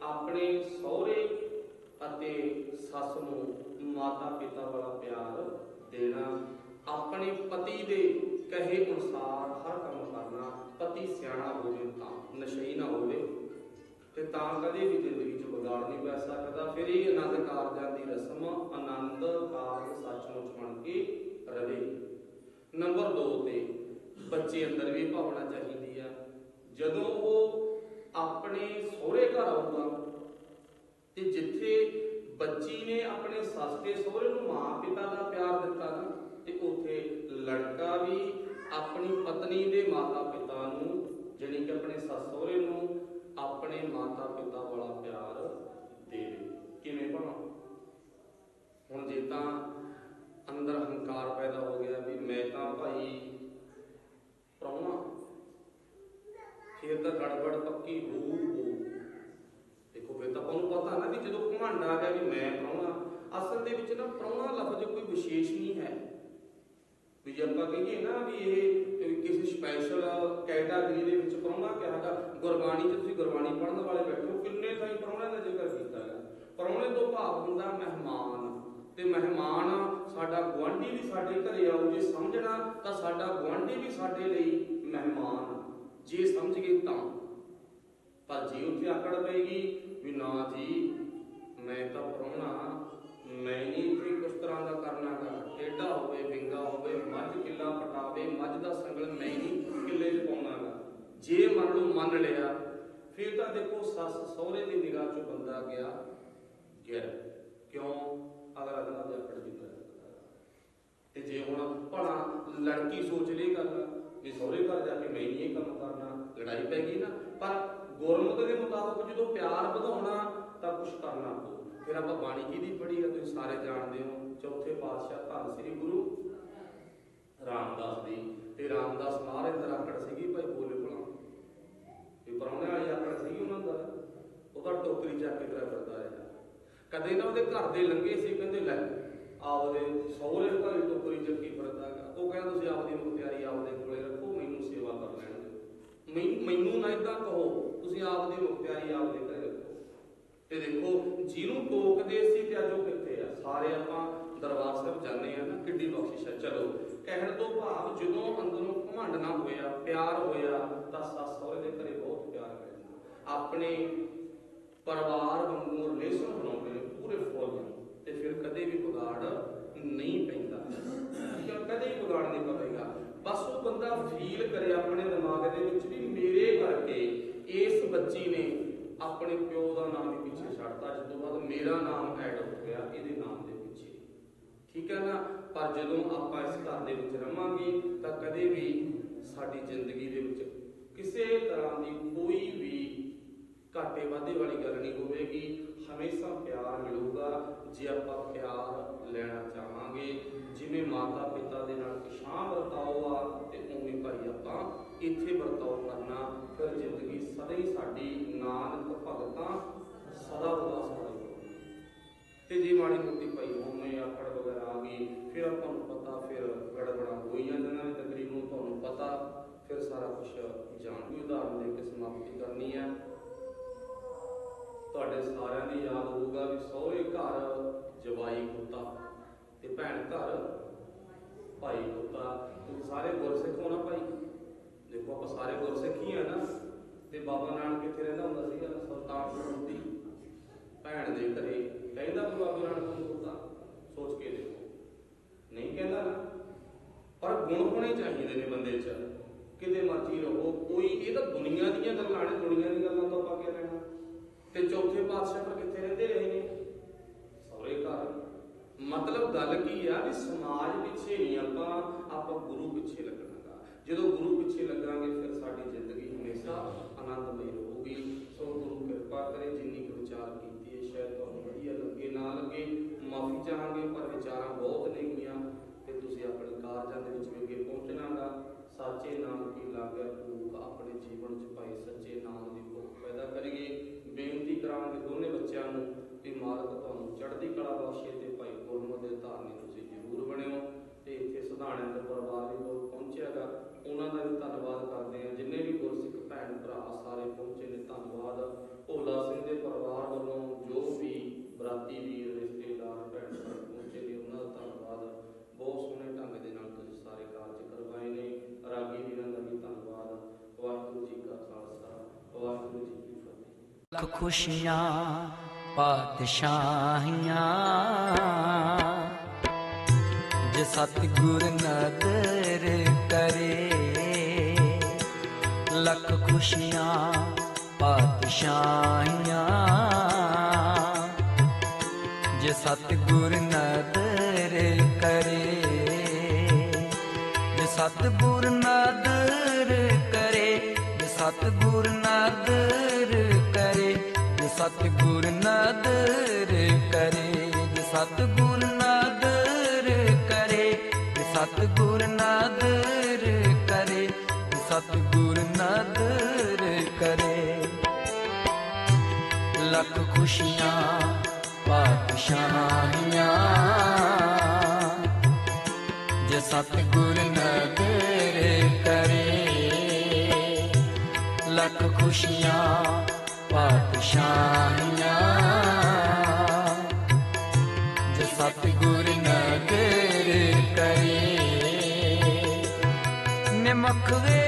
ਆਪਣੇ ਸਹੁਰੇ ਅਤੇ ਸੱਸ ਨੂੰ ਮਾਤਾ ਪਿਤਾ ਵਾਲਾ ਪਿਆਰ ਦੇਣਾ, ਆਪਣੇ ਪਤੀ ਦੇ ਕਹੇ ਅਨੁਸਾਰ ਹਰ ਕੰਮ ਕਰਨਾ। ਪਤੀ ਸਿਆਣਾ ਹੋਵੇ ਤਾਂ, ਨਸ਼ਈ ਨਾ ਹੋਵੇ, ਤੇ ਤਾਂ ਕਦੇ ਵੀ ਜ਼ਿੰਦਗੀ 'ਚ ਵਿਗਾੜ ਨਹੀਂ ਪੈ ਸਕਦਾ। ਫਿਰ ਇਹ ਆਨੰਦ ਕਾਰਜਾਂ ਦੀ ਰਸਮ ਆਨੰਦ ਕਾਰਜ ਸੱਚਮੁੱਚ ਬਣ ਕੇ ਰਵੇ। ਨੰਬਰ 2 ਤੇ ਬੱਚੇ ਅੰਦਰ ਵੀ ਭਾਵਨਾ ਚਾਹੀਦੀ ਆ। ਜਦੋਂ ਉਹ ਆਪਣੇ ਸਹੁਰੇ ਘਰ ਆਊਗਾ ਤੇ ਜਿੱਥੇ ਬੱਚੀ ਨੇ ਆਪਣੇ ਸੱਸ ਤੇ ਸਹੁਰੇ ਨੂੰ ਮਾਂ ਪਿਤਾ ਦਾ ਪਿਆਰ ਦਿੱਤਾ ਨਾ, ਤੇ ਉੱਥੇ ਲੜਕਾ ਵੀ ਆਪਣੀ ਪਤਨੀ ਦੇ ਮਾਤਾ ਪਿਤਾ ਨੂੰ, ਜਾਣੀ ਕਿ ਆਪਣੇ ਸੱਸ ਸਹੁਰੇ ਨੂੰ ਆਪਣੇ ਮਾਤਾ ਪਿਤਾ ਵਾਲਾ ਪਿਆਰ ਦੇਵੇ। ਕਿਵੇਂ ਭਲਾ? ਹੁਣ ਜੇ ਤਾਂ ਅੰਦਰ ਹੰਕਾਰ ਪੈਦਾ ਹੋ ਗਿਆ ਵੀ ਮੈਂ ਤਾਂ ਭਾਈ ਪ੍ਰਾਹੁਣਾ, ਫਿਰ ਤਾਂ ਗੜਬੜ ਪੱਕੀ ਹੋਊ। ਦੇਖੋ ਫਿਰ ਤਾਂ ਉਹਨੂੰ ਪਤਾ ਨਾ ਵੀ ਜਦੋਂ ਘਮੰਡ ਆ ਗਿਆ ਵੀ ਮੈਂ ਪ੍ਰਾਹੁਣਾ, ਅਸਲ ਦੇ ਵਿੱਚ ਨਾ ਪ੍ਰਾਹੁਣਾ ਲਫ਼ਜ਼ ਕੋਈ ਵਿਸ਼ੇਸ਼ ਨਹੀਂ ਹੈ। ਵੀ ਜੇ ਆਪਾਂ ਕਹੀਏ ਨਾ ਵੀ ਇਹ ਕਿਸੇ ਸਪੈਸ਼ਲ ਕੈਟਾਗਰੀ ਦੇ ਵਿੱਚ ਪ੍ਰਾਹੁਣਾ ਕਿਹਾ ਹੈਗਾ, ਗੁਰਬਾਣੀ 'ਚ ਤੁਸੀਂ ਗੁਰਬਾਣੀ ਪੜ੍ਹਨ ਵਾਲੇ ਬੈਠੋ ਕਿੰਨੇ ਥਾਈਂ ਪ੍ਰਾਹੁਣੇ ਦਾ ਜ਼ਿਕਰ ਕੀਤਾ ਹੈ। ਪ੍ਰਾਹੁਣੇ ਤੋਂ ਭਾਵ ਹੁੰਦਾ ਮਹਿਮਾਨ, ਤੇ ਮਹਿਮਾਨ ਸਾਡਾ ਗੁਆਂਢੀ ਵੀ ਸਾਡੇ ਘਰੇ ਆਊ ਜੇ ਸਮਝਣਾ ਤਾਂ ਸਾਡਾ ਗੁਆਂਢੀ ਵੀ ਸਾਡੇ ਲਈ ਮਹਿਮਾਨ ਜੇ ਸਮਝ ਗਏ ਤਾਂ। ਪਰ ਜੇ ਉੱਥੇ ਆਕੜ ਪਏਗੀ ਵੀ ਨਾ ਜੀ ਮੈਂ ਤਾਂ ਪ੍ਰਾਹੁਣਾ, ਮੈਂ ਨਹੀਂ ਇੱਥੇ ਕੁਛ ਤਰ੍ਹਾਂ ਦਾ ਕਰਨਾ ਗਾ, ਟੇਢਾ ਹੋਵੇ ਵਿੰਗਾ ਹੋਵੇ, ਮੱਝ ਕਿੱਲਾ ਪਟਾਵੇ, ਮੱਝ ਦਾ ਸੰਗਲ ਮੈਂ ਨਹੀਂ ਕਿੱਲੇ 'ਚ ਪਾਉਣਾ ਗਾ, ਜੇ ਮੰਨ ਲਓ ਮੰਨ ਲਿਆ, ਫਿਰ ਤਾਂ ਦੇਖੋ ਸੱਸ ਸਹੁਰੇ ਦੀ ਨਿਗਾਹ 'ਚੋਂ ਬੰਦਾ ਗਿਆ ਗਿਰ। ਕਿਉਂ? ਅਗਰ ਅਗਲਾ ਦੇ ਆਕੜ ਜਿੱਤ ਤੇ ਜੇ ਹੁਣ ਭਲਾ ਲੜਕੀ ਸੋਚ ਲਈ ਗੱਲ ਵੀ ਸਹੁਰੇ ਘਰ ਜਾ ਕੇ ਮੈਂ ਨਹੀਂ ਇਹ ਕੰਮ ਕਰਨਾ, ਲੜਾਈ ਪੈ ਗਈ ਨਾ। ਪਰ ਗੁਰਮਤਿ ਦੇ ਮੁਤਾਬਕ ਜਦੋਂ ਪਿਆਰ ਵਧਾਉਣਾ ਤਾਂ ਕੁਛ ਕਰਨਾ ਪਊ। ਫਿਰ ਆਪਾਂ ਬਾਣੀ ਕਿਹਦੀ ਪੜ੍ਹੀ ਆ ਤੁਸੀਂ ਸਾਰੇ ਜਾਣਦੇ ਹੋ, ਚੌਥੇ ਪਾਤਸ਼ਾਹ ਧੰਨ ਸ੍ਰੀ ਗੁਰੂ ਰਾਮਦਾਸ ਦੀ। ਤੇ ਰਾਮਦਾਸ ਮਹਾਰਾਜ ਦਾ ਆਕੜ ਸੀਗੀ ਭਾਈ ਬੋਲੇ ਭਲਾ ਵੀ ਪ੍ਰਾਹੁਣੇ ਵਾਲੀ ਆਕੜ ਸੀਗੀ ਉਹਨਾਂ ਦਾ। ਉਹਦਾ ਟੋਕਰੀ ਚੱਕ ਕੇ ਤੁਰਿਆ ਫਿਰਦਾ ਰਿਹਾ। ਕਦੇ ਨਾ ਉਹਦੇ ਘਰ ਦੇ ਲੰਘੇ ਸੀ, ਕਹਿੰਦੇ ਲੈ ਆਪਦੇ ਸਹੁਰੇ ਘਰ ਟੋਕਰੀ ਚੱਕੀ ਫਿਰਦਾ ਗਾ। ਉਹ ਕਹਿੰਦਾ ਤੁਸੀਂ ਆਪਦੀ ਮੁਖਤਿਆਰੀ ਆਪਦੇ ਕੋਲੇ ਰੱਖੋ, ਮੈਨੂੰ ਸੇਵਾ ਕਰ ਲੈਣ ਦਿਓ, ਮੈਨੂੰ ਨਾ ਏਦਾਂ ਕਹੋ, ਤੁਸੀਂ ਆਪਦੀ ਮੁਖਤਿਆਰੀ ਆਪਦੇ ਘਰੇ ਰੱਖੋ। ਤੇ ਦੇਖੋ ਜਿਹਨੂੰ ਟੋਕਦੇ ਸੀ ਤੇ ਅੱਜ ਉਹ ਕਿੱਥੇ ਆ। ਸਾਰੇ ਆਪਾਂ ਦਰਬਾਰ ਸਾਹਿਬ ਜਾਂਦੇ ਆ ਨਾ, ਕਿੱਡੀ ਬਖਸ਼ਿਸ਼ ਹੈ। ਚਲੋ ਕਹਿਣ ਤੋਂ ਭਾਵ ਜਦੋਂ ਅੰਦਰੋਂ ਘਮੰਡ ਨਾ ਹੋਇਆ, ਪਿਆਰ ਹੋਇਆ ਤਾਂ ਸੱਸ ਸਹੁਰੇ ਦੇ ਘਰੇ ਬਹੁਤ ਪਿਆਰ ਮਿਲਦਾ। ਆਪਣੇ ਪਰਿਵਾਰ ਵਾਂਗੂ ਰਿਲੇਸ਼ਨ ਬਣਾਉਂਦੇ ਨੇ ਪੂਰੇ ਫੁੱਲ, ਤੇ ਫਿਰ ਕਦੇ ਵੀ ਵਿਗਾੜ ਨਹੀਂ ਪੈਂਦਾ। ਕਦੇ ਵੀ ਵਿਗਾੜ ਨਹੀਂ ਪਵੇਗਾ। ਬਸ ਉਹ ਬੰਦਾ ਫੀਲ ਕਰੇ ਆਪਣੇ ਦਿਮਾਗ ਦੇ ਵਿੱਚ ਵੀ ਮੇਰੇ ਕਰਕੇ ਇਸ ਬੱਚੀ ਨੇ ਆਪਣੇ ਪਿਓ ਦਾ ਨਾਮ ਹੀ ਪਿੱਛੇ ਛੱਡਤਾ, ਜਿਸ ਤੋਂ ਬਾਅਦ ਮੇਰਾ ਨਾਮ ਐਡ ਹੋ ਗਿਆ ਇਹਦੇ ਨਾਮ ਦੇ ਪਿੱਛੇ। ਠੀਕ ਹੈ ਨਾ। ਪਰ ਜਦੋਂ ਆਪਾਂ ਇਸ ਘਰ ਦੇ ਵਿੱਚ ਰਵਾਂਗੇ ਤਾਂ ਕਦੇ ਵੀ ਸਾਡੀ ਜ਼ਿੰਦਗੀ ਦੇ ਵਿੱਚ ਕਿਸੇ ਤਰ੍ਹਾਂ ਦੀ ਕੋਈ ਵੀ ਘਾਟੇ ਵਾਧੇ ਵਾਲੀ ਗੱਲ ਨਹੀਂ ਹੋਵੇਗੀ। ਹਮੇਸ਼ਾ ਪਿਆਰ ਮਿਲੂਗਾ ਜੇ ਆਪਾਂ ਪਿਆਰ ਲੈਣਾ ਚਾਹਾਂਗੇ। ਜਿਵੇਂ ਮਾਤਾ ਪਿਤਾ ਦੇ ਨਾਲ ਪਿਛਾਂ ਵਰਤਾਓ ਆ ਤੇ ਉਵੇਂ ਭਾਈ ਆਪਾਂ ਇੱਥੇ ਵਰਤਾਓ ਕਰਨਾ। ਫਿਰ ਜ਼ਿੰਦਗੀ ਸਦਾ ਹੀ ਸਾਡੀ ਨਾਨਕ ਭਗਤਾਂ ਸਦਾ ਉਦਾਸ ਹੋਣੀ। ਤੇ ਜੇ ਮਾੜੀ ਮੋਟੀ ਭਾਈ ਉਵੇਂ ਆਕੜ ਵਗੈਰਾ ਆ ਗਈ, ਫਿਰ ਆਪਾਂ ਨੂੰ ਪਤਾ ਫਿਰ ਗੜਬੜਾ ਹੋ ਹੀ ਜਾਂਦੀਆਂ ਨੇ ਤਕਰੀਬਨ, ਤੁਹਾਨੂੰ ਪਤਾ ਫਿਰ ਸਾਰਾ ਕੁਛ ਜਾਣ। ਕੋਈ ਉਦਾਹਰਨ ਦੇ ਕੇ ਸਮਾਪਤੀ ਕਰਨੀ ਹੈ। ਤੁਹਾਡੇ ਸਾਰਿਆਂ ਦੀ ਯਾਦ ਹੋਊਗਾ ਵੀ ਸਹੁਰੇ ਘਰ ਜਵਾਈ ਕੁੱਤਾ ਤੇ ਭੈਣ ਘਰ ਭਾਈ ਕੁੱਤਾ। ਤੁਸੀਂ ਸਾਰੇ ਗੁਰਸਿੱਖ ਹੋ ਨਾ ਭਾਈ। ਦੇਖੋ ਆਪਾਂ ਸਾਰੇ ਗੁਰਸਿੱਖ ਹੀ ਆ ਨਾ। ਤੇ ਬਾਬਾ ਨਾਨਕ ਕਿੱਥੇ ਰਹਿੰਦਾ ਹੁੰਦਾ ਸੀਗਾ? ਸੁਲਤਾਨਪੁਰ ਦੀ ਭੈਣ ਦੇ ਘਰੇ। ਕਹਿੰਦਾ ਕੋਈ ਬਾਬਾ ਨਾਨਕ ਨੂੰ ਕੁੱਤਾ? ਸੋਚ ਕੇ ਦੇਖੋ, ਨਹੀਂ ਕਹਿੰਦਾ ਨਾ। ਪਰ ਗੁਣ ਹੋਣੇ ਚਾਹੀਦੇ ਨੇ ਬੰਦੇ 'ਚ। ਕਿਤੇ ਮਰਜ਼ੀ ਰਹੋ, ਕੋਈ ਇਹ ਤਾਂ ਦੁਨੀਆ ਦੀਆਂ ਗੱਲਾਂ ਨੇ, ਦੁਨੀਆ ਦੀਆਂ ਗੱਲਾਂ ਤੋਂ ਆਪਾਂ ਕੀ ਲੈਣਾ। ਤੇ ਚੌਥੇ ਪਾਤਸ਼ਾਹ ਪਰ ਕਿੱਥੇ ਰਹਿੰਦੇ ਰਹੇ ਨੇ? ਸਹੁਰੇ ਘਰ। ਮਤਲਬ ਗੱਲ ਕੀ ਆ ਵੀ ਸਮਾਜ ਪਿੱਛੇ ਨਹੀਂ ਆਪਾਂ ਗੁਰੂ ਪਿੱਛੇ ਲੱਗਣਾ। ਜਦੋਂ ਗੁਰੂ ਪਿੱਛੇ ਲੱਗਾਂਗੇ ਫਿਰ ਸਾਡੀ ਜ਼ਿੰਦਗੀ ਹਮੇਸ਼ਾ ਆਨੰਦਮਈ ਰਹੂਗੀ। ਸੋ ਗੁਰੂ ਕਿਰਪਾ ਕਰੇ। ਜਿੰਨੀ ਕੁ ਵਿਚਾਰ ਕੀਤੀ ਹੈ ਸ਼ਾਇਦ ਤੁਹਾਨੂੰ ਵਧੀਆ ਲੱਗੇ ਨਾ ਲੱਗੇ, ਮਾਫੀ ਚਾਹਾਂਗੇ, ਪਰ ਵਿਚਾਰਾਂ ਬਹੁਤ ਨੇ ਗਈਆਂ ਤੇ ਤੁਸੀਂ ਆਪਣੇ ਕਾਰਜਾਂ ਦੇ ਵਿੱਚ ਵੀ ਅੱਗੇ ਪਹੁੰਚਣਾ ਗਾ। ਸਾਚੇ ਨਾਮ ਕੀ ਲਾਗੈ ਭੂਖ, ਆਪਣੇ ਜੀਵਨ 'ਚ ਭਾਈ ਸੱਚੇ ਨਾਮ ਦੀ ਭੁੱਖ ਪੈਦਾ ਕਰੀਏ। ਬੇਨਤੀ ਕਰਾਂਗੇ ਦੋਨੇ ਬੱਚਿਆਂ ਨੂੰ ਕਿ ਮਾਲਕ ਤੁਹਾਨੂੰ ਚੜ੍ਹਦੀ ਕਲਾ ਬਖਸ਼ੇ ਤੇ ਭਾਈ ਗੁਰਮਤਿ ਦੇ ਧਾਰਨੀ ਤੁਸੀਂ ਜ਼ਰੂਰ ਬਣਿਓ। ਤੇ ਇੱਥੇ ਸੁਧਾਣਿਆਂ ਦਾ ਪਰਿਵਾਰ ਵੀ ਬਹੁਤ ਪਹੁੰਚਿਆ ਗਾ, ਉਹਨਾਂ ਦਾ ਵੀ ਧੰਨਵਾਦ ਕਰਦੇ ਹਾਂ। ਜਿੰਨੇ ਵੀ ਗੁਰਸਿੱਖ ਭੈਣ ਭਰਾ ਸਾਰੇ ਪਹੁੰਚੇ ਨੇ, ਧੰਨਵਾਦ। ਭੋਲਾ ਸਿੰਘ ਦੇ ਪਰਿਵਾਰ ਵੱਲੋਂ ਜੋ ਵੀ ਬਰਾਤੀ ਵੀਰ ਰਿਸ਼ਤੇਦਾਰ ਭੈਣ ਭਰਾ ਪਹੁੰਚੇ ਨੇ ਉਹਨਾਂ ਦਾ ਧੰਨਵਾਦ। ਬਹੁਤ ਸੋਹਣੇ ਢੰਗ ਦੇ ਨਾਲ ਤੁਸੀਂ ਸਾਰੇ ਕਾਰਜ ਕਰਵਾਏ ਨੇ। ਰਾਗੀ ਵੀਰਾਂ ਦਾ ਵੀ ਧੰਨਵਾਦ। ਵਾਹਿਗੁਰੂ ਜੀ ਕਾ ਖਾਲਸਾ, ਵਾਹਿਗੁਰੂ ਜੀ खुशियाँ पातशाहियाँ जे सतगुर नदर करे, लख खुशियाँ पातशाहियाँ जे सतगुर नदर करे, जे सतगुर नदर करे, जे सतगुर नदर करे, जे सतगुर नदर करे, जे सतगुर नदर करे, जे सतगुर नदर करे, जे सतगुर नदर करे। लख खुशियाँ पातशाहियाँ जे सतगुर नदर करे, लख खुशियाँ पातशाहियाँ जे सतगुर नदर करे। निमख वे